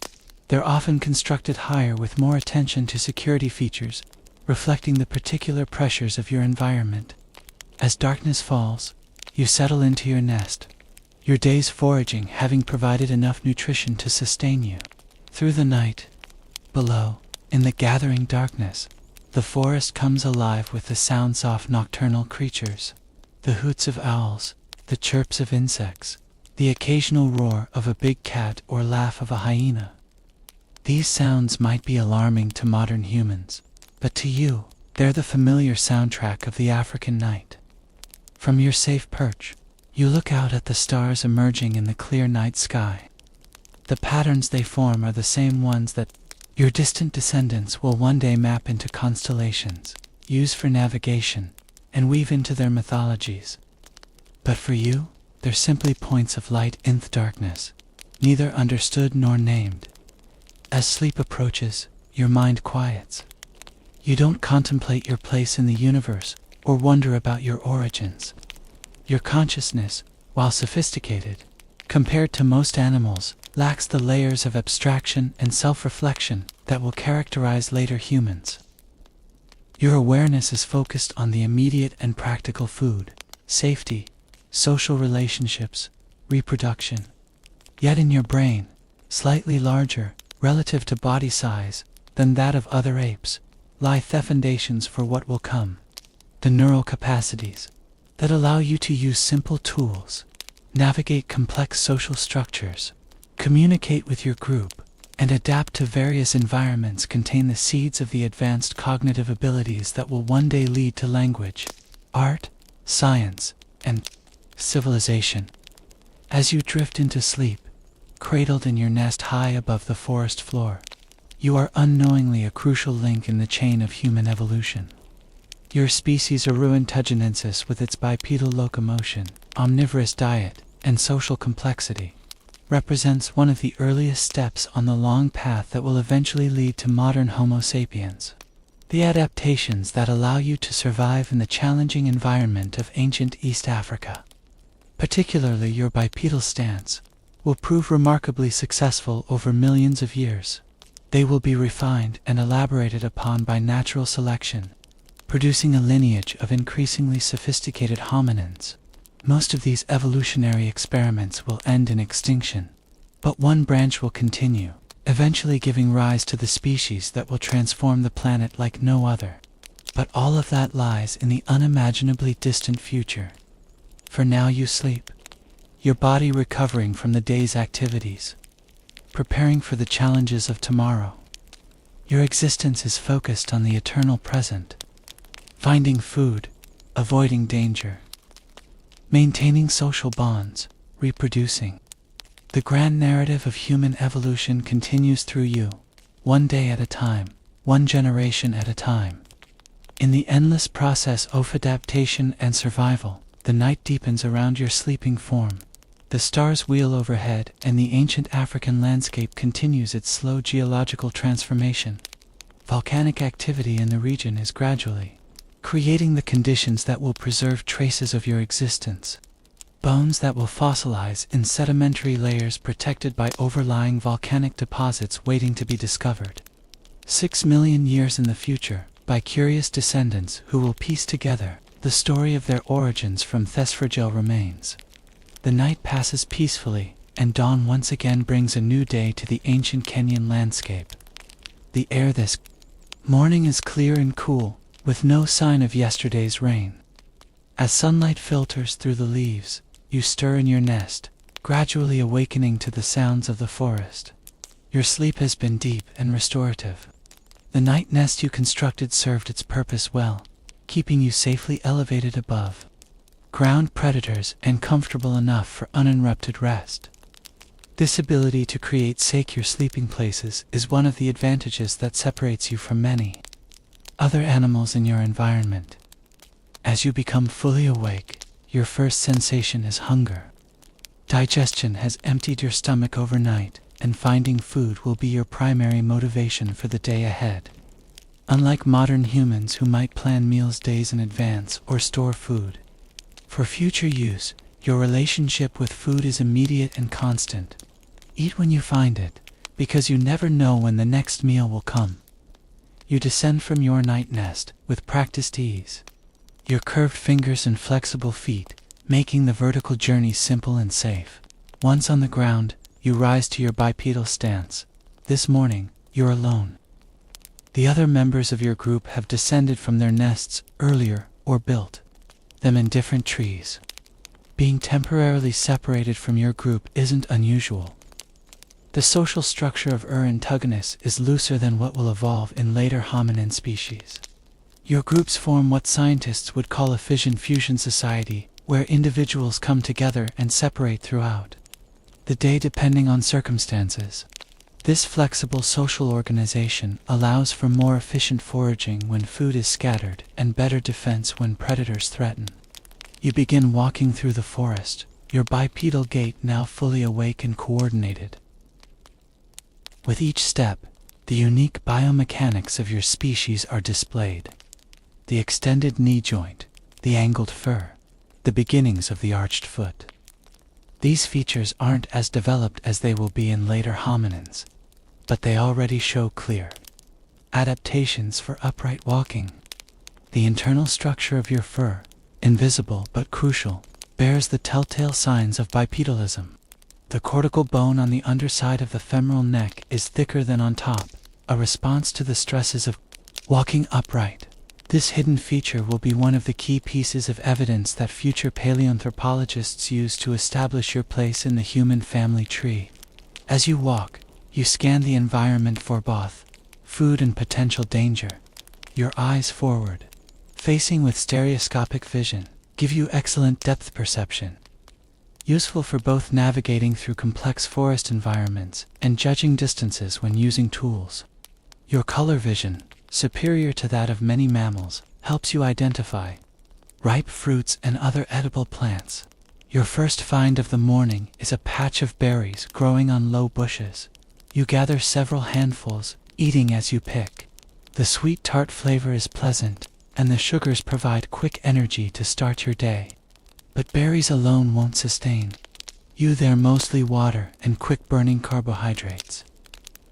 Speaker 1: They're often constructed higher with more attention to security features, reflecting the particular pressures of your environment. As darkness falls, you settle into your nest, your day's foraging having provided enough nutrition to sustain you. Through the night, below, in the gathering darkness, the forest comes alive with the sounds of nocturnal creatures, the hoots of owls, the chirps of insects, the occasional roar of a big cat or laugh of a hyena. These sounds might be alarming to modern humans, but to you, they're the familiar soundtrack of the African night. From your safe perch, you look out at the stars emerging in the clear night sky. The patterns they form are the same ones that your distant descendants will one day map into constellations, use for navigation, and weave into their mythologies. But for you, they're simply points of light in the darkness, neither understood nor named. As sleep approaches, your mind quiets. You don't contemplate your place in the universe or wonder about your origins. Your consciousness, while sophisticated, compared to most animals, lacks the layers of abstraction and self-reflection that will characterize later humans. Your awareness is focused on the immediate and practical food, safety, social relationships, reproduction. Yet in your brain, slightly larger, relative to body size, than that of other apes, lie the foundations for what will come. The neural capacities that allow you to use simple tools, navigate complex social structures, communicate with your group, and adapt to various environments contain the seeds of the advanced cognitive abilities that will one day lead to language, art, science, and civilization. As you drift into sleep, cradled in your nest high above the forest floor, you are unknowingly a crucial link in the chain of human evolution. Your species Aruantugenensis, with its bipedal locomotion, omnivorous diet, and social complexity, represents one of the earliest steps on the long path that will eventually lead to modern Homo sapiens. The adaptations that allow you to survive in the challenging environment of ancient East Africa, particularly your bipedal stance, will prove remarkably successful over millions of years. They will be refined and elaborated upon by natural selection, producing a lineage of increasingly sophisticated hominins. Most of these evolutionary experiments will end in extinction, but one branch will continue, eventually giving rise to the species that will transform the planet like no other. But all of that lies in the unimaginably distant future. For now you sleep, your body recovering from the day's activities, preparing for the challenges of tomorrow. Your existence is focused on the eternal present, finding food, avoiding danger, maintaining social bonds, reproducing. The grand narrative of human evolution continues through you, one day at a time, one generation at a time. In the endless process of adaptation and survival, the night deepens around your sleeping form. The stars wheel overhead, and the ancient African landscape continues its slow geological transformation. Volcanic activity in the region is gradually creating the conditions that will preserve traces of your existence. Bones that will fossilize in sedimentary layers protected by overlying volcanic deposits waiting to be discovered. 6 million years in the future, by curious descendants who will piece together the story of their origins from these fragile remains. The night passes peacefully, and dawn once again brings a new day to the ancient Kenyan landscape. The air this morning is clear and cool, with no sign of yesterday's rain. As sunlight filters through the leaves, you stir in your nest, gradually awakening to the sounds of the forest. Your sleep has been deep and restorative. The night nest you constructed served its purpose well, keeping you safely elevated above ground predators and comfortable enough for uninterrupted rest. This ability to create secure sleeping places is one of the advantages that separates you from many other animals in your environment. As you become fully awake, your first sensation is hunger. Digestion has emptied your stomach overnight, and finding food will be your primary motivation for the day ahead. unlike modern humans who might plan meals days in advance or store food. For future use, your relationship with food is immediate and constant. Eat when you find it, because you never know when the next meal will come. You descend from your night nest with practiced ease, your curved fingers and flexible feet making the vertical journey simple and safe. Once on the ground, you rise to your bipedal stance. This morning, you're alone. The other members of your group have descended from their nests earlier or built them in different trees. Being temporarily separated from your group isn't unusual. The social structure of Tuganus is looser than what will evolve in later hominin species. Your groups form what scientists would call a fission-fusion society, where individuals come together and separate throughout the day depending on circumstances. This flexible social organization allows for more efficient foraging when food is scattered and better defense when predators threaten. You begin walking through the forest, your bipedal gait now fully awake and coordinated. With each step, the unique biomechanics of your species are displayed. The extended knee joint, the angled fur, the beginnings of the arched foot. These features aren't as developed as they will be in later hominins, but they already show clear adaptations for upright walking. The internal structure of your fur, invisible but crucial, bears the telltale signs of bipedalism. The cortical bone on the underside of the femoral neck is thicker than on top, a response to the stresses of walking upright. This hidden feature will be one of the key pieces of evidence that future paleoanthropologists use to establish your place in the human family tree. As you walk, you scan the environment for both food and potential danger. Your eyes forward, facing with stereoscopic vision, give you excellent depth perception, useful for both navigating through complex forest environments and judging distances when using tools. Your color vision, superior to that of many mammals, helps you identify ripe fruits and other edible plants. Your first find of the morning is a patch of berries growing on low bushes. You gather several handfuls, eating as you pick. The sweet tart flavor is pleasant, and the sugars provide quick energy to start your day. But berries alone won't sustain you. They're mostly water and quick-burning carbohydrates.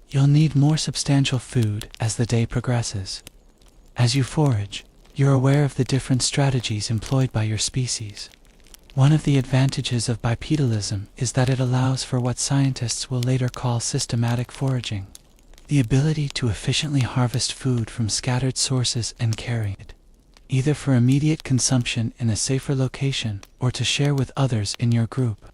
Speaker 1: You'll need more substantial food as the day progresses. As you forage, you're aware of the different strategies employed by your species. One of the advantages of bipedalism is that it allows for what scientists will later call systematic foraging, the ability to efficiently harvest food from scattered sources and carry it, either for immediate consumption in a safer location or to share with others in your group.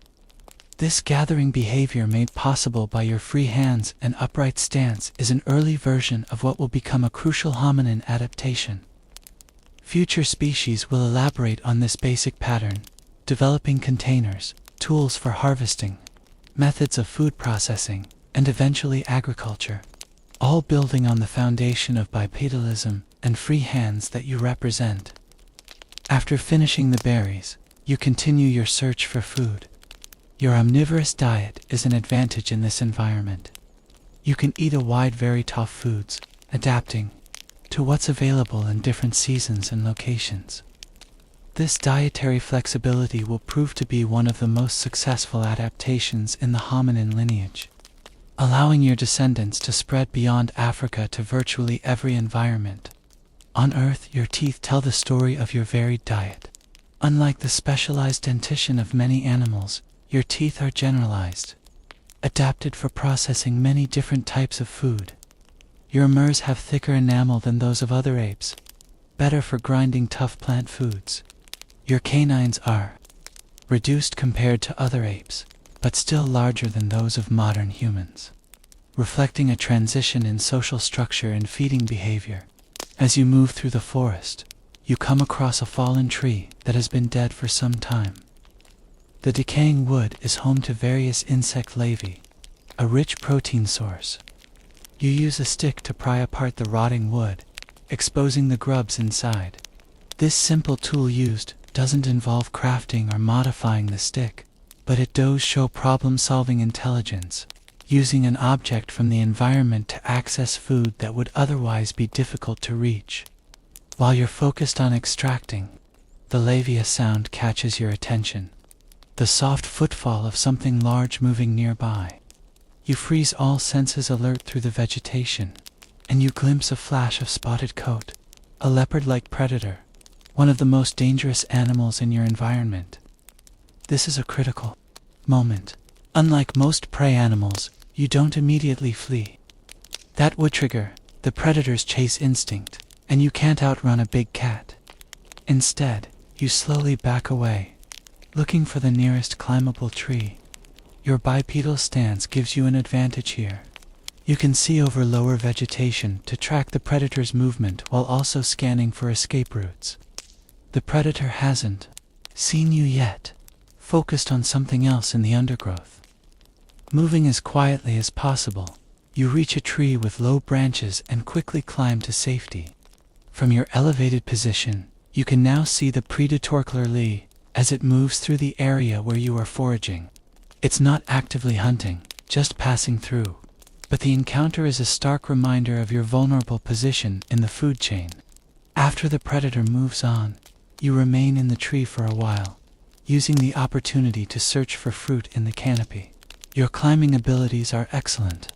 Speaker 1: This gathering behavior made possible by your free hands and upright stance is an early version of what will become a crucial hominin adaptation. Future species will elaborate on this basic pattern, developing containers, tools for harvesting, methods of food processing, and eventually agriculture, all building on the foundation of bipedalism and free hands that you represent. After finishing the berries, you continue your search for food. Your omnivorous diet is an advantage in this environment. You can eat a wide variety of foods, adapting to what's available in different seasons and locations. This dietary flexibility will prove to be one of the most successful adaptations in the hominin lineage, allowing your descendants to spread beyond Africa to virtually every environment. On Earth, your teeth tell the story of your varied diet. Unlike the specialized dentition of many animals, your teeth are generalized, adapted for processing many different types of food. Your lemurs have thicker enamel than those of other apes, better for grinding tough plant foods. Your canines are reduced compared to other apes, but still larger than those of modern humans, reflecting a transition in social structure and feeding behavior. As you move through the forest, you come across a fallen tree that has been dead for some time. The decaying wood is home to various insect larvae, a rich protein source. You use a stick to pry apart the rotting wood, exposing the grubs inside. This simple tool used doesn't involve crafting or modifying the stick, but it does show problem-solving intelligence. using an object from the environment to access food that would otherwise be difficult to reach. While you're focused on extracting, the lavia sound catches your attention. The soft footfall of something large moving nearby. You freeze all senses alert through the vegetation, and you glimpse a flash of spotted coat, a leopard-like predator, one of the most dangerous animals in your environment. This is a critical moment. Unlike most prey animals, you don't immediately flee. That would trigger the predator's chase instinct, and you can't outrun a big cat. Instead, you slowly back away, looking for the nearest climbable tree. Your bipedal stance gives you an advantage here. You can see over lower vegetation to track the predator's movement while also scanning for escape routes. The predator hasn't seen you yet, focused on something else in the undergrowth. Moving as quietly as possible, you reach a tree with low branches and quickly climb to safety. From your elevated position, you can now see the predator clearly as it moves through the area where you are foraging. It's not actively hunting, just passing through, but the encounter is a stark reminder of your vulnerable position in the food chain. After the predator moves on, you remain in the tree for a while, using the opportunity to search for fruit in the canopy. Your climbing abilities are excellent.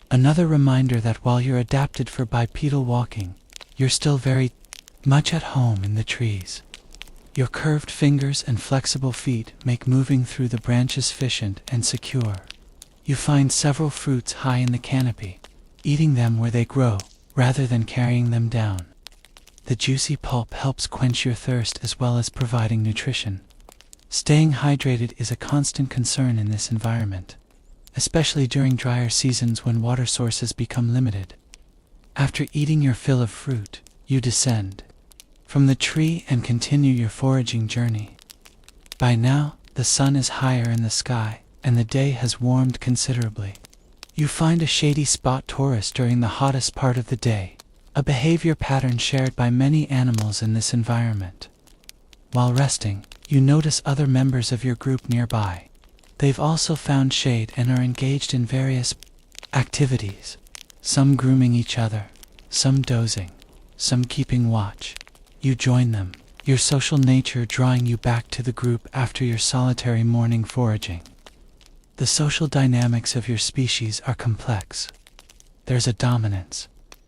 Speaker 1: Another reminder that while you're adapted for bipedal walking, you're still very much at home in the trees. Your curved fingers and flexible feet make moving through the branches efficient and secure. You find several fruits high in the canopy, eating them where they grow, rather than carrying them down. The juicy pulp helps quench your thirst as well as providing nutrition. Staying hydrated is a constant concern in this environment, especially during drier seasons when water sources become limited. After eating your fill of fruit, you descend from the tree and continue your foraging journey. By now, the sun is higher in the sky, and the day has warmed considerably. You find a shady spot to rest during the hottest part of the day, a behavior pattern shared by many animals in this environment. While resting, you notice other members of your group nearby. They've also found shade and are engaged in various activities, some grooming each other, some dozing, some keeping watch. You join them, your social nature drawing you back to the group after your solitary morning foraging. The social dynamics of your species are complex. There's a dominance,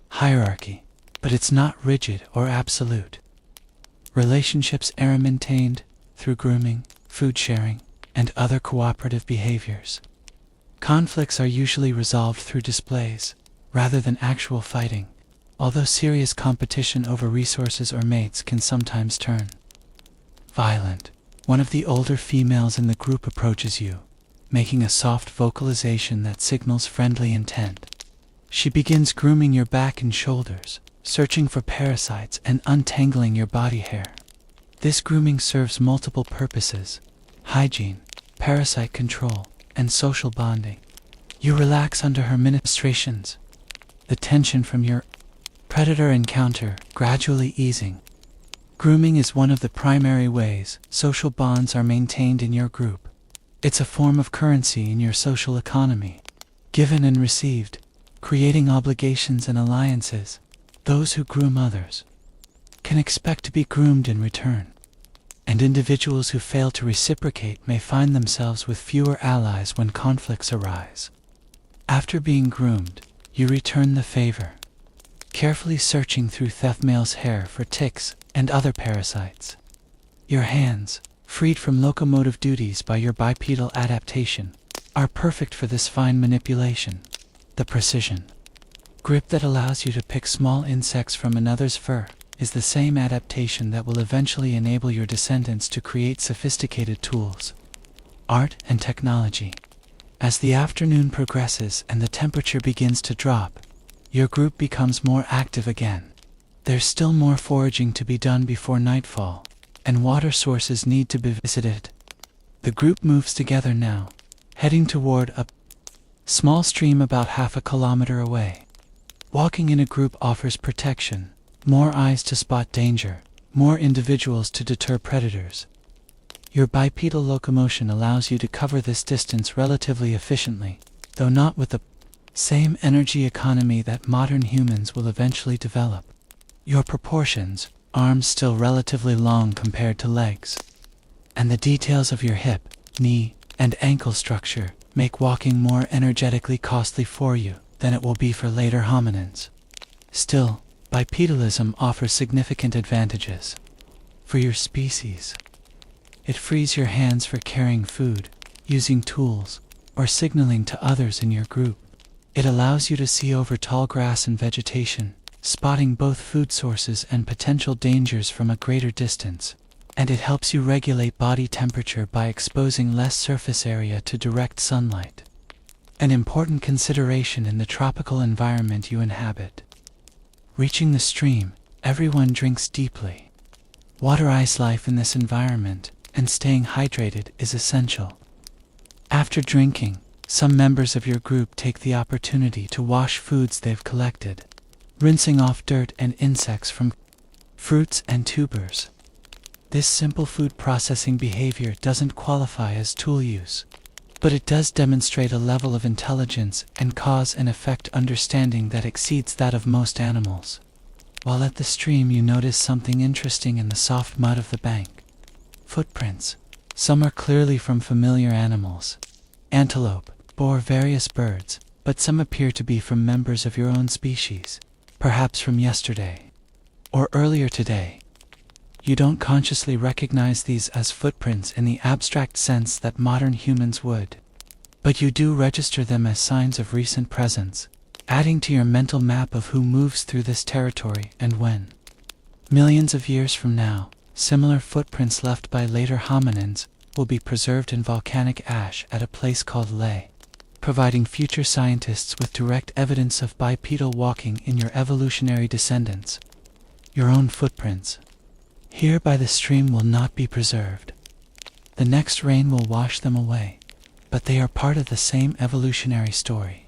Speaker 1: hierarchy, but it's not rigid or absolute. Relationships are maintained through grooming, food sharing, and other cooperative behaviors. Conflicts are usually resolved through displays, rather than actual fighting, although serious competition over resources or mates can sometimes turn violent. One of the older females in the group approaches you, making a soft vocalization that signals friendly intent. She begins grooming your back and shoulders, searching for parasites and untangling your body hair. This grooming serves multiple purposes: hygiene, parasite control, and social bonding. You relax under her ministrations, the tension from your predator encounter gradually easing. Grooming is one of the primary ways social bonds are maintained in your group. It's a form of currency in your social economy, given and received, creating obligations and alliances. Those who groom others can expect to be groomed in return, and individuals who fail to reciprocate may find themselves with fewer allies when conflicts arise. After being groomed, you return the favor, carefully searching through Thefmale's hair for ticks and other parasites. Your hands, freed from locomotive duties by your bipedal adaptation, are perfect for this fine manipulation. The precision grip that allows you to pick small insects from another's fur is the same adaptation that will eventually enable your descendants to create sophisticated tools, art, and technology. As the afternoon progresses and the temperature begins to drop, your group becomes more active again. There's still more foraging to be done before nightfall, and water sources need to be visited. The group moves together now, heading toward a small stream about half a kilometer away. Walking in a group offers protection, more eyes to spot danger, more individuals to deter predators. Your bipedal locomotion allows you to cover this distance relatively efficiently, though not with the same energy economy that modern humans will eventually develop. Your proportions, arms still relatively long compared to legs, and the details of your hip, knee, and ankle structure make walking more energetically costly for you than it will be for later hominins. Still, bipedalism offers significant advantages. For your species, it frees your hands for carrying food, using tools, or signaling to others in your group. It allows you to see over tall grass and vegetation, spotting both food sources and potential dangers from a greater distance. And it helps you regulate body temperature by exposing less surface area to direct sunlight, an important consideration in the tropical environment you inhabit. Reaching the stream, everyone drinks deeply. Water ice life in this environment, and staying hydrated is essential. After drinking, some members of your group take the opportunity to wash foods they've collected, rinsing off dirt and insects from fruits and tubers. This simple food processing behavior doesn't qualify as tool use, but it does demonstrate a level of intelligence and cause and effect understanding that exceeds that of most animals. While at the stream, you notice something interesting in the soft mud of the bank. Footprints. Some are clearly from familiar animals. Antelope, boar, various birds, but some appear to be from members of your own species, perhaps from yesterday or earlier today. You don't consciously recognize these as footprints in the abstract sense that modern humans would, but you do register them as signs of recent presence, adding to your mental map of who moves through this territory and when. Millions of years from now, similar footprints left by later hominins will be preserved in volcanic ash at a place called Leh, providing future scientists with direct evidence of bipedal walking in your evolutionary descendants. Your own footprints here by the stream will not be preserved. The next rain will wash them away, but they are part of the same evolutionary story.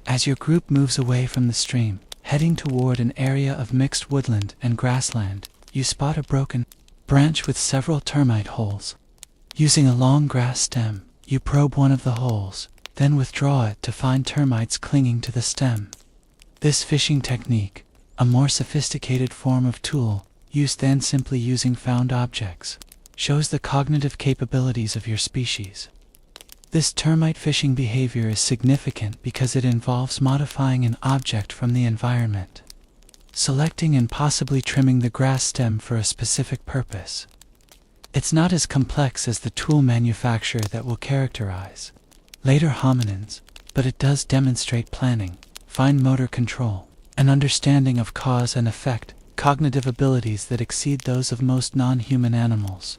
Speaker 1: As your group moves away from the stream, heading toward an area of mixed woodland and grassland, you spot a broken branch with several termite holes. Using a long grass stem, you probe one of the holes, then withdraw it to find termites clinging to the stem. This fishing technique, a more sophisticated form of tool, used than simply using found objects, shows the cognitive capabilities of your species. This termite fishing behavior is significant because it involves modifying an object from the environment, selecting and possibly trimming the grass stem for a specific purpose. It's not as complex as the tool manufacture that will characterize later hominins, but it does demonstrate planning, fine motor control, an understanding of cause and effect, cognitive abilities that exceed those of most non-human animals.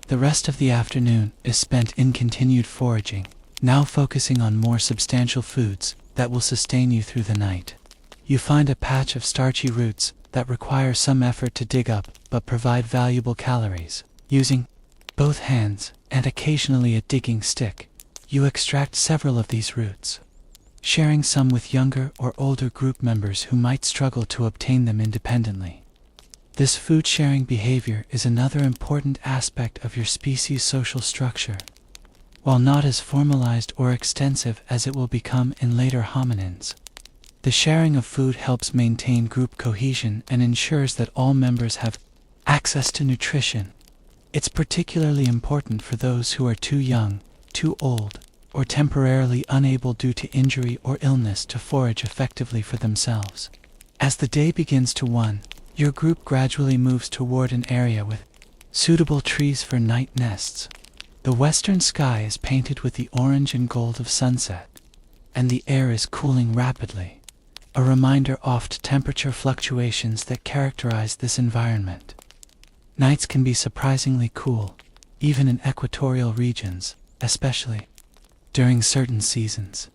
Speaker 1: The rest of the afternoon is spent in continued foraging, now focusing on more substantial foods that will sustain you through the night. You find a patch of starchy roots that require some effort to dig up but provide valuable calories. Using both hands and occasionally a digging stick, you extract several of these roots, sharing some with younger or older group members who might struggle to obtain them independently. This food-sharing behavior is another important aspect of your species' social structure. While not as formalized or extensive as it will become in later hominins, the sharing of food helps maintain group cohesion and ensures that all members have access to nutrition. It's particularly important for those who are too young, too old, or temporarily unable due to injury or illness to forage effectively for themselves. As the day begins to wane, your group gradually moves toward an area with suitable trees for night nests. The western sky is painted with the orange and gold of sunset, and the air is cooling rapidly, a reminder of temperature fluctuations that characterize this environment. Nights can be surprisingly cool, even in equatorial regions, especially during certain seasons.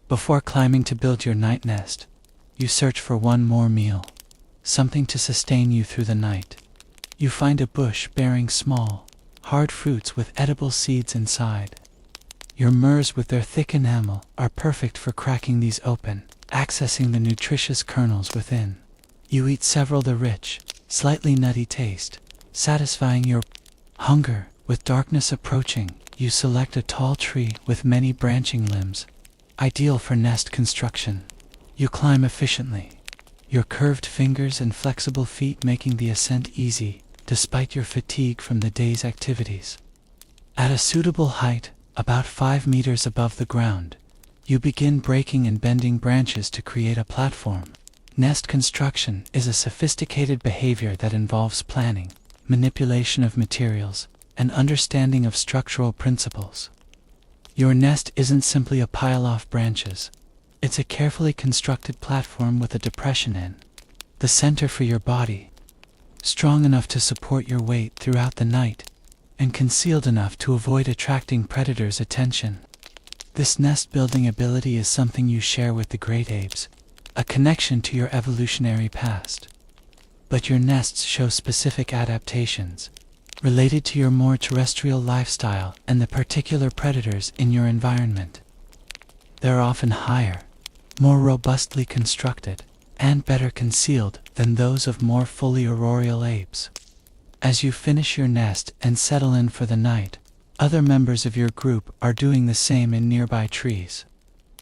Speaker 1: Before climbing to build your night nest, you search for one more meal, something to sustain you through the night. You find a bush bearing small, hard fruits with edible seeds inside. Your murs with their thick enamel are perfect for cracking these open, accessing the nutritious kernels within. You eat several, the rich, slightly nutty taste, satisfying your hunger. With darkness approaching, you select a tall tree with many branching limbs, ideal for nest construction. You climb efficiently, your curved fingers and flexible feet making the ascent easy, despite your fatigue from the day's activities. At a suitable height, about 5 meters above the ground, you begin breaking and bending branches to create a platform. Nest construction is a sophisticated behavior that involves planning, manipulation of materials, and understanding of structural principles. Your nest isn't simply a pile of branches. It's a carefully constructed platform with a depression in the center for your body, strong enough to support your weight throughout the night, and concealed enough to avoid attracting predators' attention. This nest-building ability is something you share with the great apes, a connection to your evolutionary past. But your nests show specific adaptations, related to your more terrestrial lifestyle and the particular predators in your environment. They're often higher, more robustly constructed, and better concealed than those of more fully arboreal apes. As you finish your nest and settle in for the night, other members of your group are doing the same in nearby trees.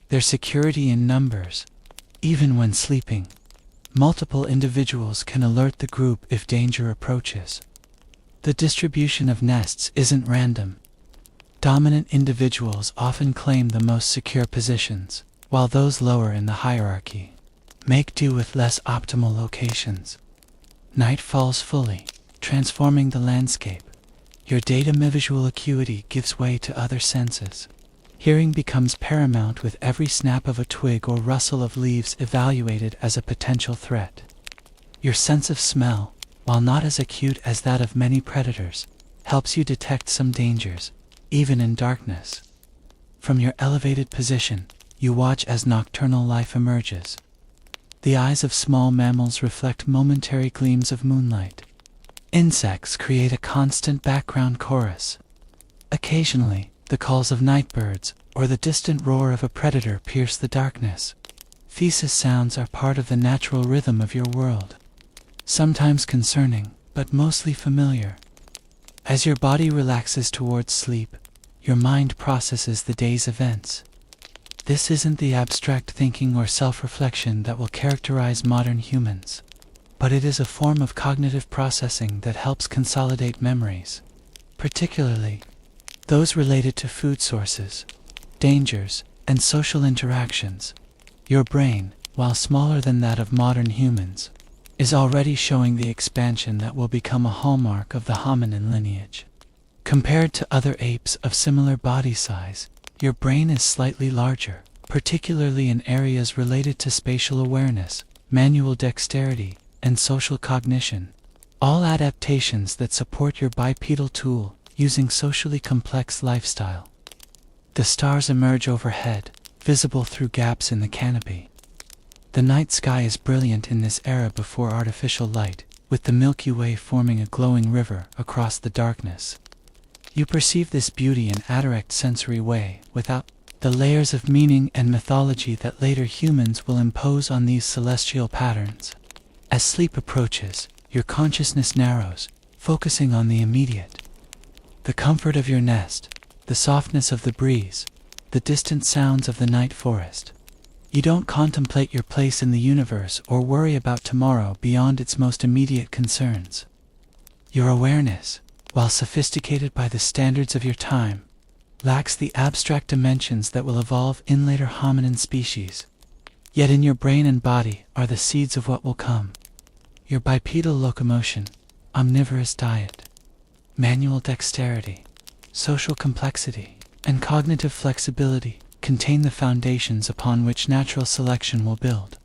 Speaker 1: Their security in numbers. Even when sleeping, multiple individuals can alert the group if danger approaches. The distribution of nests isn't random. Dominant individuals often claim the most secure positions, while those lower in the hierarchy make do with less optimal locations. Night falls fully, transforming the landscape. Your data visual acuity gives way to other senses. Hearing becomes paramount with every snap of a twig or rustle of leaves evaluated as a potential threat. Your sense of smell, while not as acute as that of many predators, helps you detect some dangers, even in darkness. From your elevated position, you watch as nocturnal life emerges. The eyes of small mammals reflect momentary gleams of moonlight. Insects create a constant background chorus. Occasionally, the calls of night birds or the distant roar of a predator pierce the darkness. These sounds are part of the natural rhythm of your world. Sometimes concerning, but mostly familiar. As your body relaxes towards sleep, your mind processes the day's events. This isn't the abstract thinking or self-reflection that will characterize modern humans, but it is a form of cognitive processing that helps consolidate memories, particularly those related to food sources, dangers, and social interactions. Your brain, while smaller than that of modern humans, is already showing the expansion that will become a hallmark of the hominin lineage. Compared to other apes of similar body size, your brain is slightly larger, particularly in areas related to spatial awareness, manual dexterity, and social cognition. All adaptations that support your bipedal tool using socially complex lifestyle. The stars emerge overhead, visible through gaps in the canopy. The night sky is brilliant in this era before artificial light, with the Milky Way forming a glowing river across the darkness. You perceive this beauty in a direct sensory way, without the layers of meaning and mythology that later humans will impose on these celestial patterns. As sleep approaches, your consciousness narrows, focusing on the immediate. The comfort of your nest, the softness of the breeze, the distant sounds of the night forest. You don't contemplate your place in the universe or worry about tomorrow beyond its most immediate concerns. Your awareness, while sophisticated by the standards of your time, lacks the abstract dimensions that will evolve in later hominin species. Yet in your brain and body are the seeds of what will come. Your bipedal locomotion, omnivorous diet, manual dexterity, social complexity, and cognitive flexibility contain the foundations upon which natural selection will build.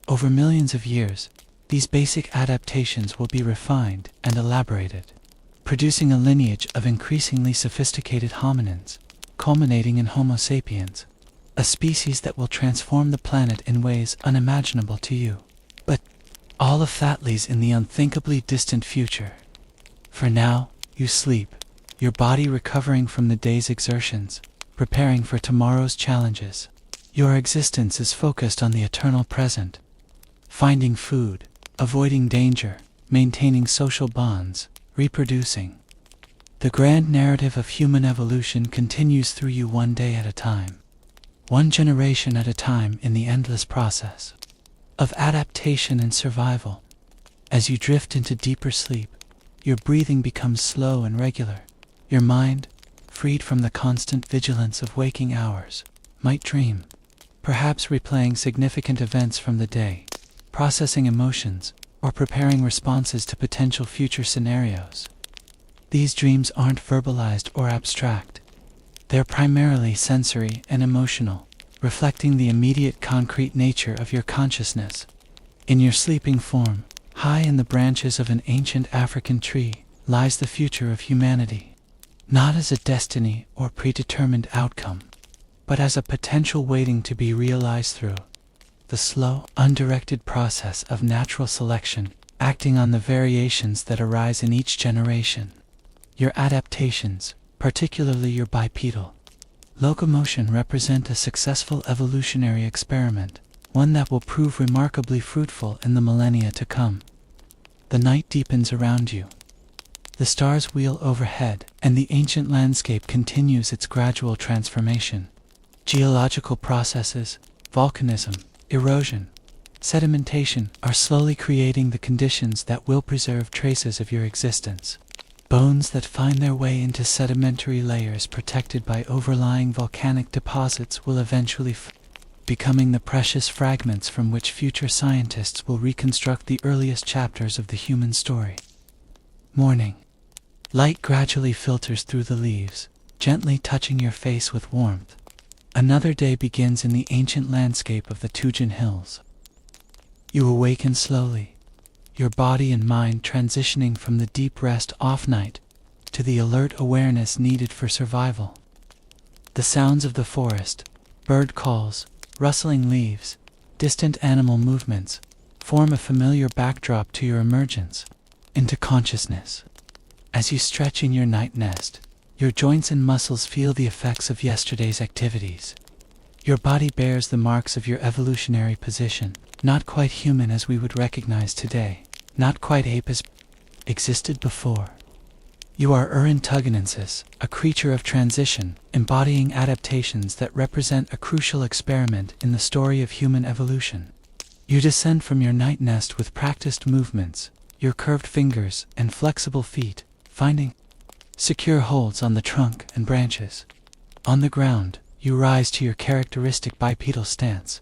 Speaker 1: Over millions of years, these basic adaptations will be refined and elaborated, producing a lineage of increasingly sophisticated hominins, culminating in Homo sapiens, a species that will transform the planet in ways unimaginable to you. But all of that lies in the unthinkably distant future. For now, you sleep, your body recovering from the day's exertions, preparing for tomorrow's challenges. Your existence is focused on the eternal present, finding food, avoiding danger, maintaining social bonds, reproducing. The grand narrative of human evolution continues through you one day at a time. one generation at a time in the endless process of adaptation and survival. As you drift into deeper sleep, your breathing becomes slow and regular. Your mind, freed from the constant vigilance of waking hours, might dream, perhaps replaying significant events from the day, processing emotions, or preparing responses to potential future scenarios. These dreams aren't verbalized or abstract. They're primarily sensory and emotional, reflecting the immediate concrete nature of your consciousness. In your sleeping form, high in the branches of an ancient African tree, lies the future of humanity, not as a destiny or predetermined outcome, but as a potential waiting to be realized through the slow, undirected process of natural selection, acting on the variations that arise in each generation. Your adaptations, particularly your bipedal locomotion, represent a successful evolutionary experiment, one that will prove remarkably fruitful in the millennia to come. The night deepens around you. The stars wheel overhead, and the ancient landscape continues its gradual transformation. Geological processes, volcanism, erosion, sedimentation are slowly creating the conditions that will preserve traces of your existence. Bones that find their way into sedimentary layers protected by overlying volcanic deposits will eventually becoming the precious fragments from which future scientists will reconstruct the earliest chapters of the human story. Morning. Light gradually filters through the leaves, gently touching your face with warmth. Another day begins in the ancient landscape of the Tugen Hills. You awaken slowly, your body and mind transitioning from the deep rest-off night to the alert awareness needed for survival. The sounds of the forest, bird calls, rustling leaves, distant animal movements, form a familiar backdrop to your emergence into consciousness. As you stretch in your night nest, your joints and muscles feel the effects of yesterday's activities. Your body bears the marks of your evolutionary position, not quite human as we would recognize today, not quite ape as existed before. You are Tugenensis, a creature of transition, embodying adaptations that represent a crucial experiment in the story of human evolution. You descend from your night nest with practiced movements, your curved fingers and flexible feet, finding secure holds on the trunk and branches. On the ground, you rise to your characteristic bipedal stance.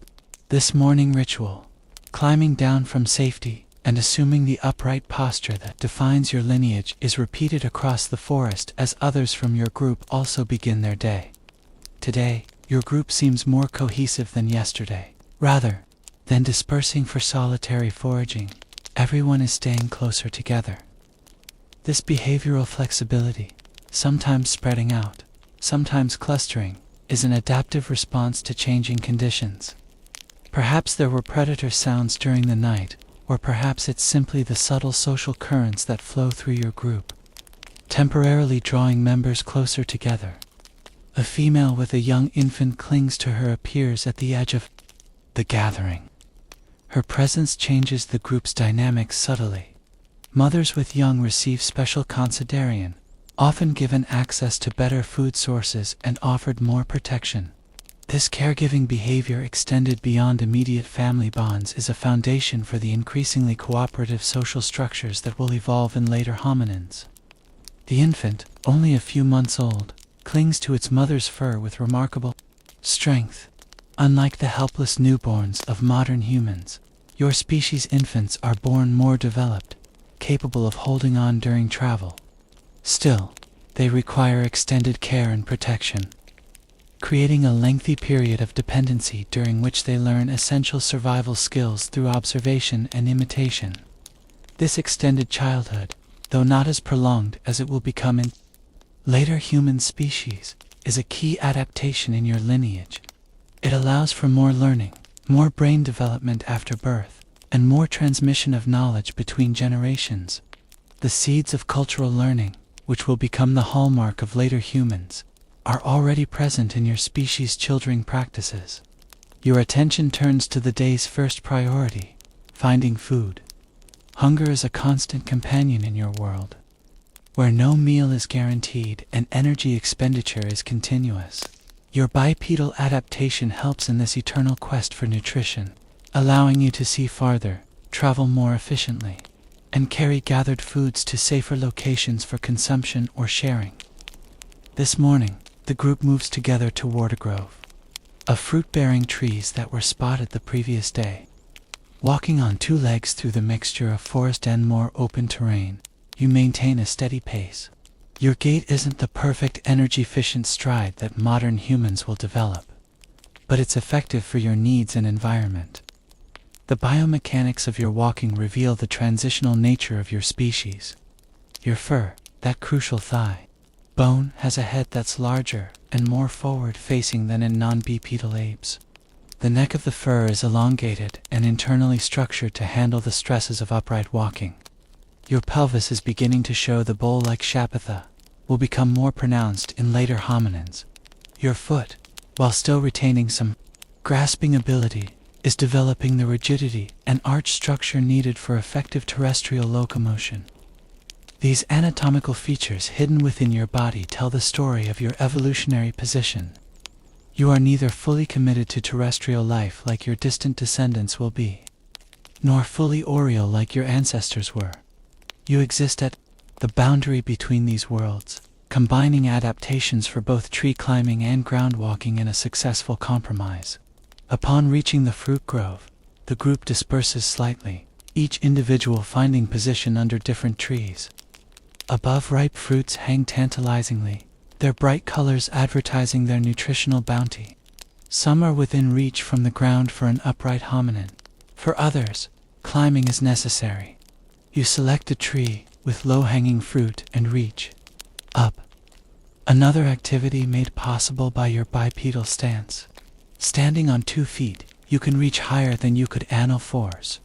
Speaker 1: This morning ritual, climbing down from safety and assuming the upright posture that defines your lineage, is repeated across the forest as others from your group also begin their day. Today, your group seems more cohesive than yesterday. Rather than dispersing for solitary foraging, everyone is staying closer together. This behavioral flexibility, sometimes spreading out, sometimes clustering, is an adaptive response to changing conditions. Perhaps there were predator sounds during the night, or perhaps it's simply the subtle social currents that flow through your group, temporarily drawing members closer together. A female with a young infant clings to her appears at the edge of the gathering. Her presence changes the group's dynamics subtly. Mothers with young receive special consideration, often given access to better food sources and offered more protection. This caregiving behavior extended beyond immediate family bonds is a foundation for the increasingly cooperative social structures that will evolve in later hominins. The infant, only a few months old, clings to its mother's fur with remarkable strength. Unlike the helpless newborns of modern humans, your species' infants are born more developed, capable of holding on during travel. Still, they require extended care and protection, creating a lengthy period of dependency during which they learn essential survival skills through observation and imitation. This extended childhood, though not as prolonged as it will become in later human species, is a key adaptation in your lineage. It allows for more learning, more brain development after birth, and more transmission of knowledge between generations. The seeds of cultural learning, which will become the hallmark of later humans, are already present in your species' children practices. Your attention turns to the day's first priority, finding food. Hunger is a constant companion in your world, where no meal is guaranteed and energy expenditure is continuous. Your bipedal adaptation helps in this eternal quest for nutrition, allowing you to see farther, travel more efficiently, and carry gathered foods to safer locations for consumption or sharing. This morning, the group moves together toward a grove of fruit-bearing trees that were spotted the previous day. Walking on two legs through the mixture of forest and more open terrain, you maintain a steady pace. Your gait isn't the perfect energy-efficient stride that modern humans will develop, but it's effective for your needs and environment. The biomechanics of your walking reveal the transitional nature of your species. Your fur, that crucial thigh bone, has a head that's larger and more forward-facing than in non-bipedal apes. The neck of the fur is elongated and internally structured to handle the stresses of upright walking. Your pelvis is beginning to show. The bowl-like Shapitha will become more pronounced in later hominins. Your foot, while still retaining some grasping ability, is developing the rigidity and arch structure needed for effective terrestrial locomotion. These anatomical features hidden within your body tell the story of your evolutionary position. You are neither fully committed to terrestrial life like your distant descendants will be, nor fully aureal like your ancestors were. You exist at the boundary between these worlds, combining adaptations for both tree climbing and ground walking in a successful compromise. Upon reaching the fruit grove, the group disperses slightly, each individual finding position under different trees. Above, ripe fruits hang tantalizingly, their bright colors advertising their nutritional bounty. Some are within reach from the ground for an upright hominin. For others, climbing is necessary. You select a tree with low-hanging fruit and reach up. Another activity made possible by your bipedal stance. Standing on 2 feet, you can reach higher than you could on all fours,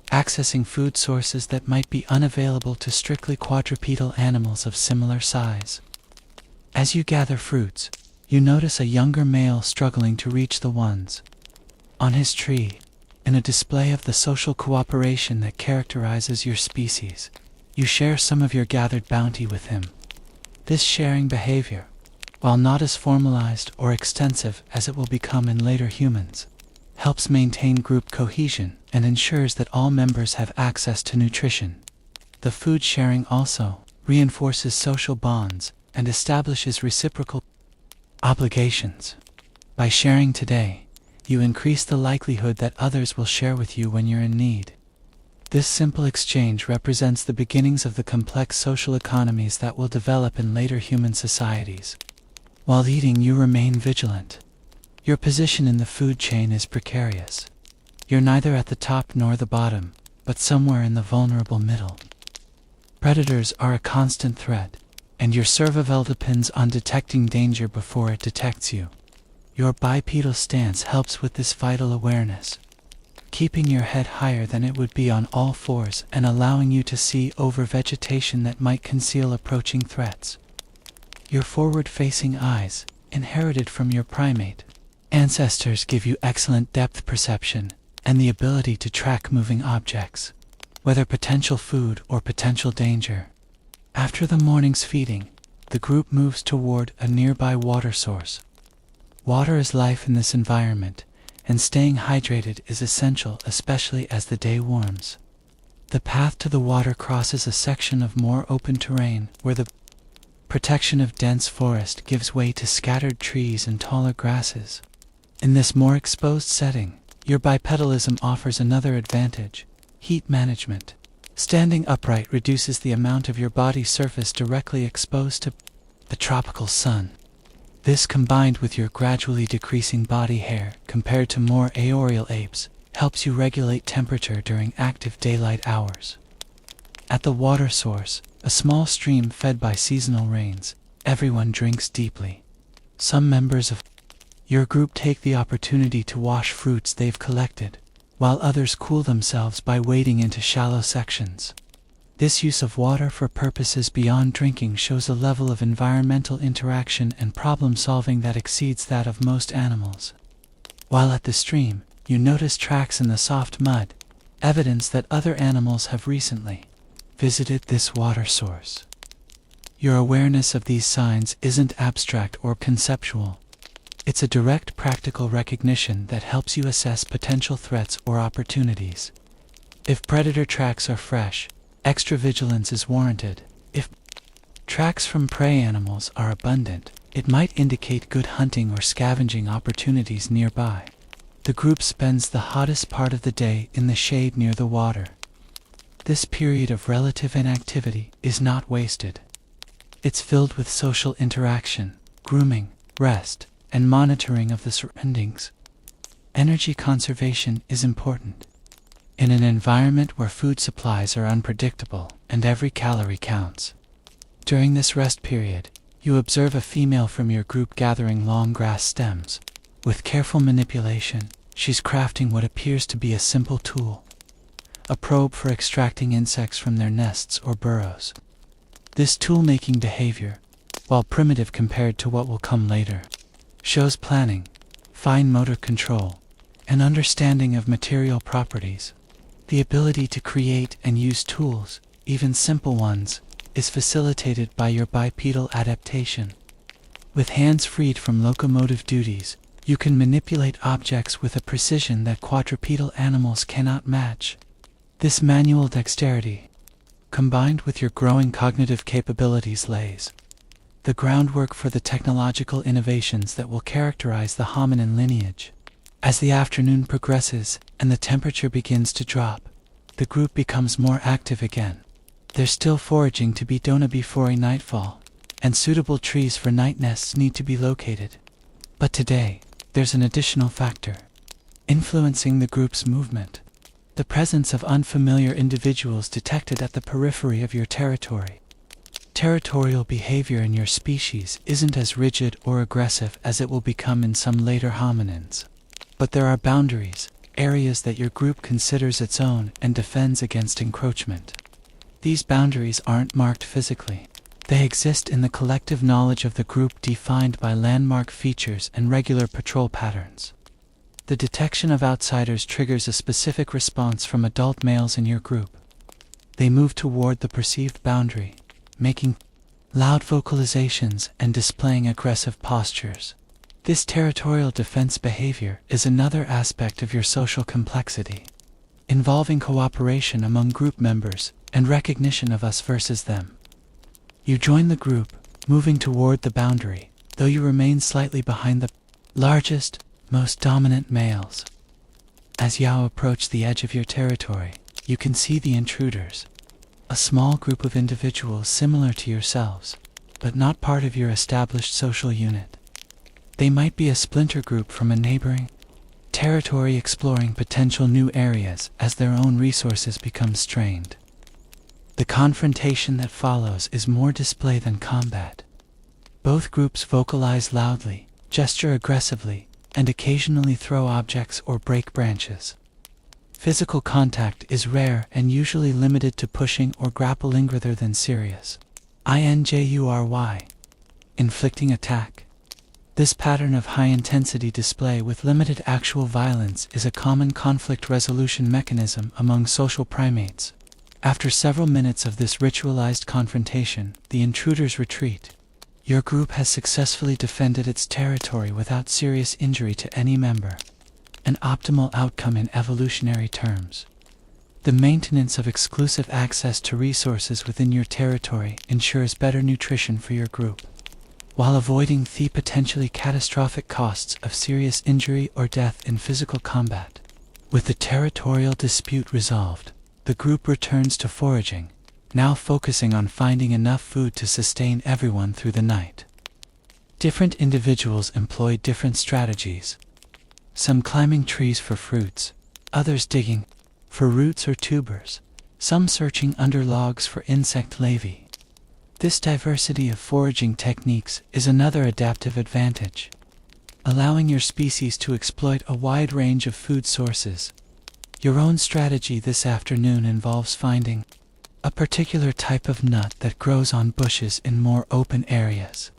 Speaker 1: accessing food sources that might be unavailable to strictly quadrupedal animals of similar size. As you gather fruits, you notice a younger male struggling to reach the ones on his tree. In a display of the social cooperation that characterizes your species, you share some of your gathered bounty with him. This sharing behavior, while not as formalized or extensive as it will become in later humans, helps maintain group cohesion and ensures that all members have access to nutrition. The food sharing also reinforces social bonds and establishes reciprocal obligations. By sharing today, you increase the likelihood that others will share with you when you're in need. This simple exchange represents the beginnings of the complex social economies that will develop in later human societies. While eating, you remain vigilant. Your position in the food chain is precarious. You're neither at the top nor the bottom, but somewhere in the vulnerable middle. Predators are a constant threat, and your survival depends on detecting danger before it detects you. Your bipedal stance helps with this vital awareness, keeping your head higher than it would be on all fours and allowing you to see over vegetation that might conceal approaching threats. Your forward-facing eyes, inherited from your primate ancestors, give you excellent depth perception and the ability to track moving objects, whether potential food or potential danger. After the morning's feeding, the group moves toward a nearby water source. Water is life in this environment, and staying hydrated is essential, especially as the day warms. The path to the water crosses a section of more open terrain where the protection of dense forest gives way to scattered trees and taller grasses. In this more exposed setting, your bipedalism offers another advantage: heat management. Standing upright reduces the amount of your body surface directly exposed to the tropical sun. This, combined with your gradually decreasing body hair compared to more arboreal apes, helps you regulate temperature during active daylight hours. At the water source, a small stream fed by seasonal rains, everyone drinks deeply. Some members of your group take the opportunity to wash fruits they've collected, while others cool themselves by wading into shallow sections. This use of water for purposes beyond drinking shows a level of environmental interaction and problem-solving that exceeds that of most animals. While at the stream, you notice tracks in the soft mud, evidence that other animals have recently visited this water source. Your awareness of these signs isn't abstract or conceptual. It's a direct practical recognition that helps you assess potential threats or opportunities. If predator tracks are fresh, extra vigilance is warranted. If tracks from prey animals are abundant, it might indicate good hunting or scavenging opportunities nearby. The group spends the hottest part of the day in the shade near the water. This period of relative inactivity is not wasted. It's filled with social interaction, grooming, rest, and monitoring of the surroundings. Energy conservation is important. In an environment where food supplies are unpredictable and every calorie counts. During this rest period, you observe a female from your group gathering long grass stems. With careful manipulation, she's crafting what appears to be a simple tool, a probe for extracting insects from their nests or burrows. This tool-making behavior, while primitive compared to what will come later, shows planning, fine motor control, and understanding of material properties. The ability to create and use tools, even simple ones, is facilitated by your bipedal adaptation. With hands freed from locomotive duties, you can manipulate objects with a precision that quadrupedal animals cannot match. This manual dexterity, combined with your growing cognitive capabilities, lays the groundwork for the technological innovations that will characterize the hominin lineage. As the afternoon progresses and the temperature begins to drop, the group becomes more active again. There's still foraging to be done before nightfall, and suitable trees for night nests need to be located. But today, there's an additional factor influencing the group's movement: the presence of unfamiliar individuals detected at the periphery of your territory. Territorial behavior in your species isn't as rigid or aggressive as it will become in some later hominins. But there are boundaries, areas that your group considers its own and defends against encroachment. These boundaries aren't marked physically. They exist in the collective knowledge of the group, defined by landmark features and regular patrol patterns. The detection of outsiders triggers a specific response from adult males in your group. They move toward the perceived boundary, making loud vocalizations and displaying aggressive postures. This territorial defense behavior is another aspect of your social complexity, involving cooperation among group members and recognition of us versus them. You join the group, moving toward the boundary, though you remain slightly behind the largest, most dominant males. As you approach the edge of your territory, you can see the intruders, a small group of individuals similar to yourselves, but not part of your established social unit. They might be a splinter group from a neighboring territory exploring potential new areas as their own resources become strained. The confrontation that follows is more display than combat. Both groups vocalize loudly, gesture aggressively, and occasionally throw objects or break branches. Physical contact is rare and usually limited to pushing or grappling rather than serious injury, inflicting attack. This pattern of high-intensity display with limited actual violence is a common conflict resolution mechanism among social primates. After several minutes of this ritualized confrontation, the intruders retreat. Your group has successfully defended its territory without serious injury to any member, an optimal outcome in evolutionary terms. The maintenance of exclusive access to resources within your territory ensures better nutrition for your group, while avoiding the potentially catastrophic costs of serious injury or death in physical combat. With the territorial dispute resolved, the group returns to foraging, now focusing on finding enough food to sustain everyone through the night. Different individuals employ different strategies. Some climbing trees for fruits, others digging for roots or tubers, some searching under logs for insect larvae. This diversity of foraging techniques is another adaptive advantage, allowing your species to exploit a wide range of food sources. Your own strategy this afternoon involves finding a particular type of nut that grows on bushes in more open areas.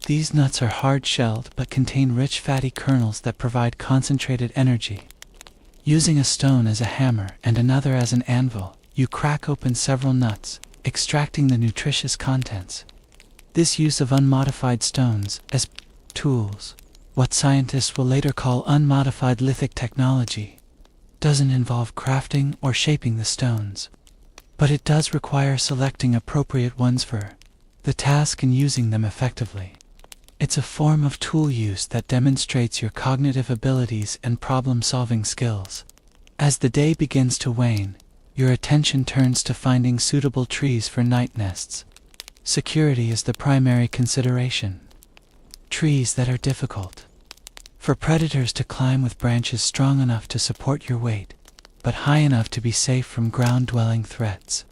Speaker 1: These nuts are hard-shelled but contain rich fatty kernels that provide concentrated energy. Using a stone as a hammer and another as an anvil, you crack open several nuts, extracting the nutritious contents. This use of unmodified stones as tools, what scientists will later call unmodified lithic technology, doesn't involve crafting or shaping the stones, but it does require selecting appropriate ones for the task and using them effectively. It's a form of tool use that demonstrates your cognitive abilities and problem-solving skills. As the day begins to wane, your attention turns to finding suitable trees for night nests. Security is the primary consideration. Trees that are difficult for predators to climb, with branches strong enough to support your weight, but high enough to be safe from ground-dwelling threats.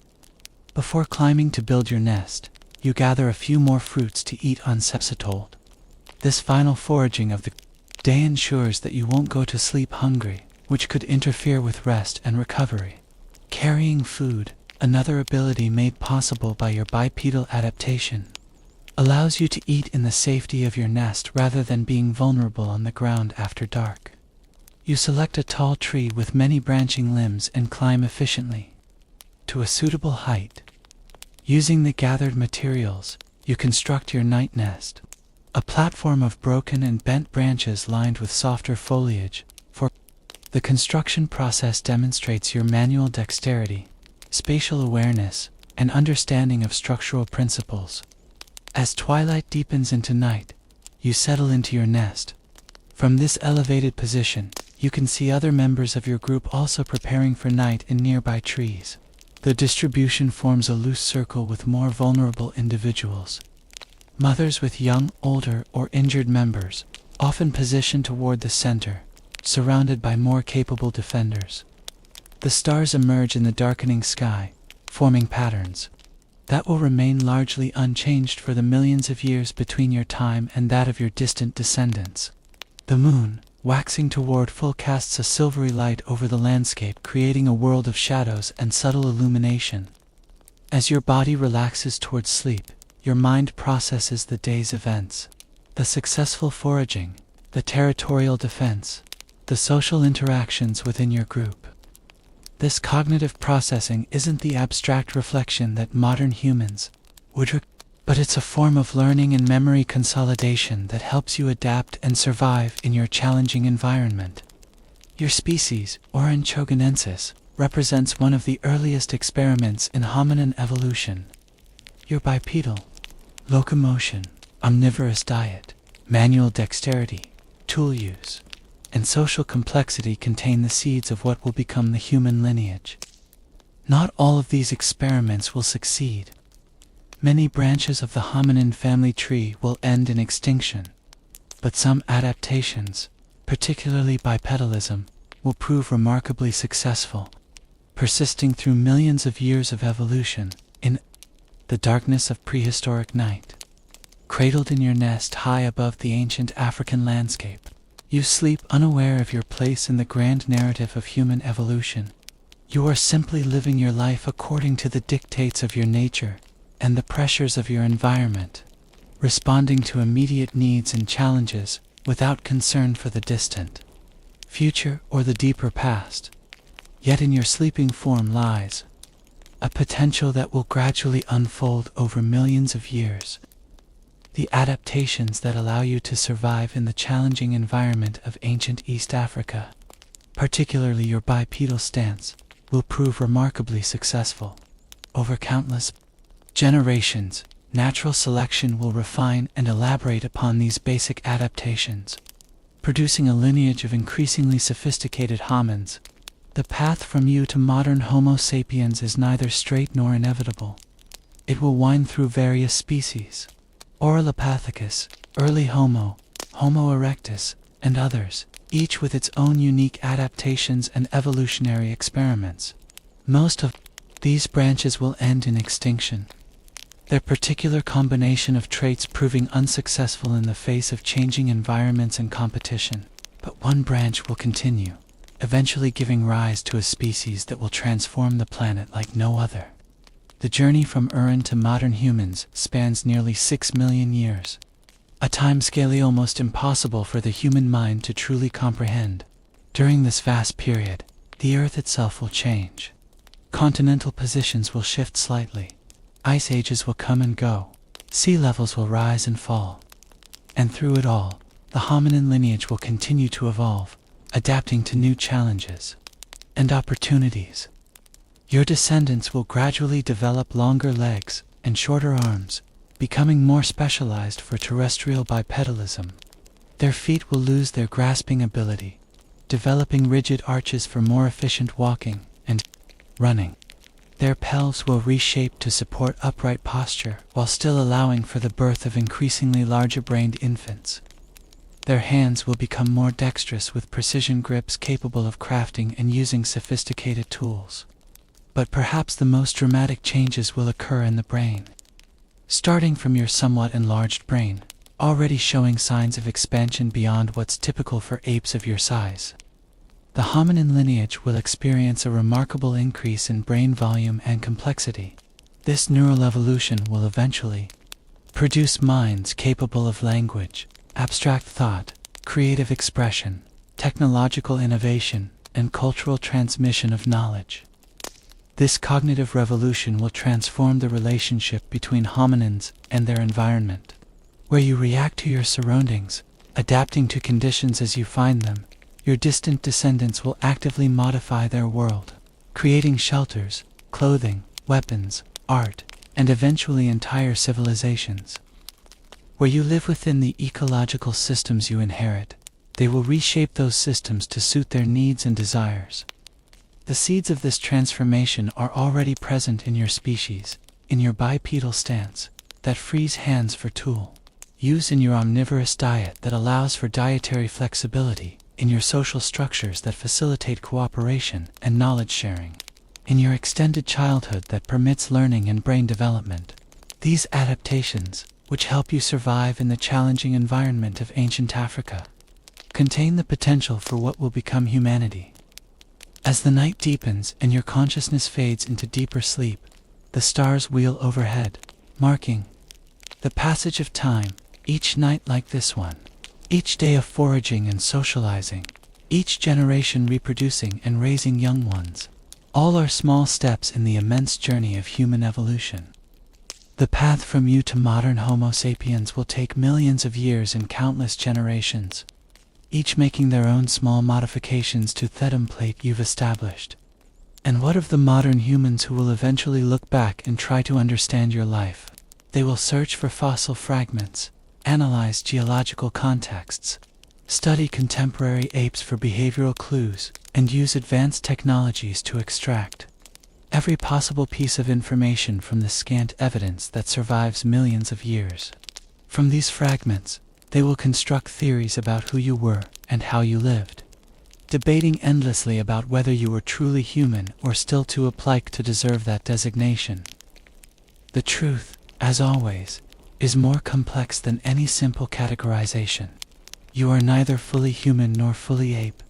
Speaker 1: Before climbing to build your nest, you gather a few more fruits to eat on sepsitold. This final foraging of the day ensures that you won't go to sleep hungry, which could interfere with rest and recovery. Carrying food, another ability made possible by your bipedal adaptation, allows you to eat in the safety of your nest rather than being vulnerable on the ground after dark. You select a tall tree with many branching limbs and climb efficiently to a suitable height. Using the gathered materials, you construct your night nest, a platform of broken and bent branches lined with softer foliage. The construction process demonstrates your manual dexterity, spatial awareness, and understanding of structural principles. As twilight deepens into night, you settle into your nest. From this elevated position, you can see other members of your group also preparing for night in nearby trees. The distribution forms a loose circle with more vulnerable individuals. Mothers with young, older, or injured members, often positioned toward the center, surrounded by more capable defenders. The stars emerge in the darkening sky, forming patterns that will remain largely unchanged for the millions of years between your time and that of your distant descendants. The moon, waxing toward full, casts a silvery light over the landscape, creating a world of shadows and subtle illumination. As your body relaxes towards sleep, your mind processes the day's events, the successful foraging, the territorial defense, the social interactions within your group. This cognitive processing isn't the abstract reflection that modern humans would but it's a form of learning and memory consolidation that helps you adapt and survive in your challenging environment. Your species, Oranchoganensis, represents one of the earliest experiments in hominin evolution. Your bipedal locomotion, omnivorous diet, manual dexterity, tool use, and social complexity contain the seeds of what will become the human lineage. Not all of these experiments will succeed. Many branches of the hominin family tree will end in extinction, but some adaptations, particularly bipedalism, will prove remarkably successful, persisting through millions of years of evolution. In the darkness of prehistoric night, cradled in your nest high above the ancient African landscape, you sleep unaware of your place in the grand narrative of human evolution. You are simply living your life according to the dictates of your nature and the pressures of your environment, responding to immediate needs and challenges without concern for the distant future or the deeper past. Yet in your sleeping form lies a potential that will gradually unfold over millions of years. The adaptations that allow you to survive in the challenging environment of ancient East Africa, particularly your bipedal stance, will prove remarkably successful. Over countless generations, natural selection will refine and elaborate upon these basic adaptations, producing a lineage of increasingly sophisticated homins. The path from you to modern Homo sapiens is neither straight nor inevitable. It will wind through various species: Australopithecus, early Homo, Homo erectus, and others, each with its own unique adaptations and evolutionary experiments. Most of these branches will end in extinction, their particular combination of traits proving unsuccessful in the face of changing environments and competition. But one branch will continue, eventually giving rise to a species that will transform the planet like no other. The journey from Urin to modern humans spans nearly 6 million years, a timescale almost impossible for the human mind to truly comprehend. During this vast period, the Earth itself will change. Continental positions will shift slightly. Ice ages will come and go. Sea levels will rise and fall. And through it all, the hominin lineage will continue to evolve, adapting to new challenges and opportunities. Your descendants will gradually develop longer legs and shorter arms, becoming more specialized for terrestrial bipedalism. Their feet will lose their grasping ability, developing rigid arches for more efficient walking and running. Their pelves will reshape to support upright posture while still allowing for the birth of increasingly larger-brained infants. Their hands will become more dexterous with precision grips capable of crafting and using sophisticated tools. But perhaps the most dramatic changes will occur in the brain. Starting from your somewhat enlarged brain, already showing signs of expansion beyond what's typical for apes of your size. The hominin lineage will experience a remarkable increase in brain volume and complexity. This neural evolution will eventually produce minds capable of language, abstract thought, creative expression, technological innovation, and cultural transmission of knowledge. This cognitive revolution will transform the relationship between hominins and their environment, where you react to your surroundings, adapting to conditions as you find them. Your distant descendants will actively modify their world, creating shelters, clothing, weapons, art, and eventually entire civilizations. Where you live within the ecological systems you inherit, they will reshape those systems to suit their needs and desires. The seeds of this transformation are already present in your species, in your bipedal stance that frees hands for tool, use in your omnivorous diet that allows for dietary flexibility, in your social structures that facilitate cooperation and knowledge sharing, in your extended childhood that permits learning and brain development. These adaptations, which help you survive in the challenging environment of ancient Africa, contain the potential for what will become humanity. As the night deepens and your consciousness fades into deeper sleep, the stars wheel overhead, marking the passage of time, each night like this one. Each day of foraging and socializing, each generation reproducing and raising young ones, all are small steps in the immense journey of human evolution. The path from you to modern Homo sapiens will take millions of years and countless generations, each making their own small modifications to the template you've established. And what of the modern humans who will eventually look back and try to understand your life? They will search for fossil fragments, analyze geological contexts, study contemporary apes for behavioral clues, and use advanced technologies to extract every possible piece of information from the scant evidence that survives millions of years. From these fragments, they will construct theories about who you were and how you lived, debating endlessly about whether you were truly human or still too ape-like to deserve that designation. The truth, as always, is more complex than any simple categorization. You are neither fully human nor fully ape,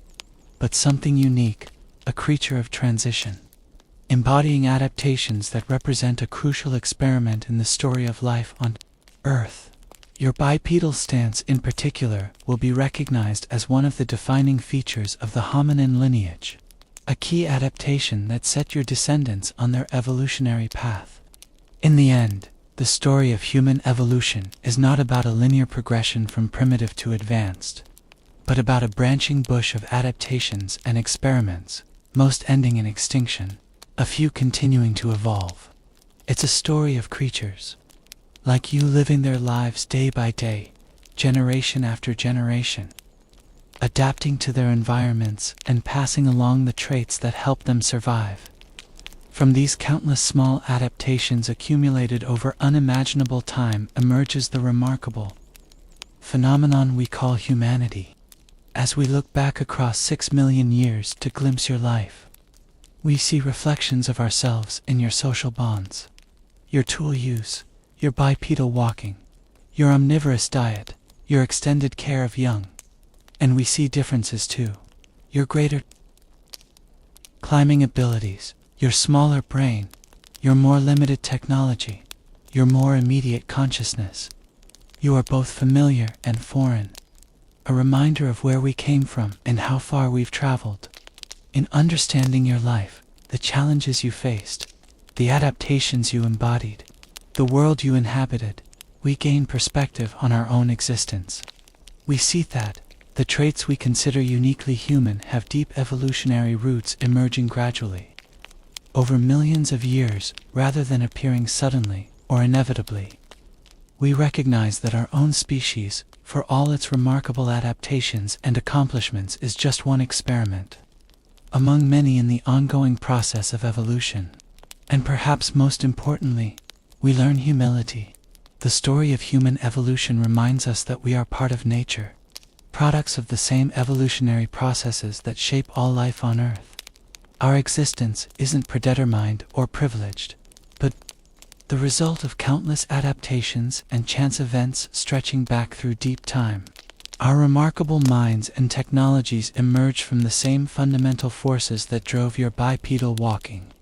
Speaker 1: but something unique, a creature of transition, embodying adaptations that represent a crucial experiment in the story of life on Earth. Your bipedal stance in particular will be recognized as one of the defining features of the hominin lineage, a key adaptation that set your descendants on their evolutionary path. In the end, the story of human evolution is not about a linear progression from primitive to advanced, but about a branching bush of adaptations and experiments, most ending in extinction, a few continuing to evolve. It's a story of creatures, like you, living their lives day by day, generation after generation, adapting to their environments and passing along the traits that help them survive. From these countless small adaptations accumulated over unimaginable time emerges the remarkable phenomenon we call humanity. As we look back across 6 million years to glimpse your life, we see reflections of ourselves in your social bonds, your tool use, your bipedal walking, your omnivorous diet, your extended care of young. And we see differences too. Your greater climbing abilities, your smaller brain, your more limited technology, your more immediate consciousness. You are both familiar and foreign, a reminder of where we came from and how far we've traveled. In understanding your life, the challenges you faced, the adaptations you embodied, the world you inhabited, we gain perspective on our own existence. we see that the traits we consider uniquely human have deep evolutionary roots emerging gradually over millions of years rather than appearing suddenly or inevitably. We recognize that our own species, for all its remarkable adaptations and accomplishments, is just one experiment among many in the ongoing process of evolution. And perhaps most importantly, we learn humility. The story of human evolution reminds us that we are part of nature, products of the same evolutionary processes that shape all life on Earth. Our existence isn't predetermined or privileged, but the result of countless adaptations and chance events stretching back through deep time. Our remarkable minds and technologies emerge from the same fundamental forces that drove your bipedal walking.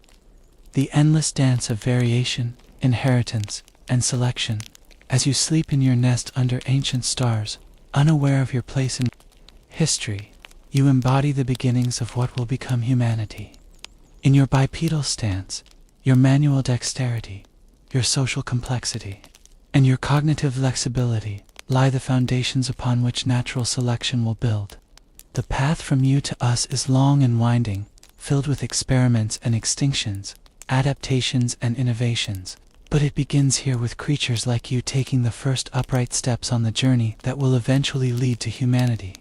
Speaker 1: The endless dance of variation, inheritance, and selection. As you sleep in your nest under ancient stars, unaware of your place in history, you embody the beginnings of what will become humanity. In your bipedal stance, your manual dexterity, your social complexity, and your cognitive flexibility lie the foundations upon which natural selection will build. The path from you to us is long and winding, filled with experiments and extinctions, adaptations and innovations, but it begins here with creatures like you taking the first upright steps on the journey that will eventually lead to humanity.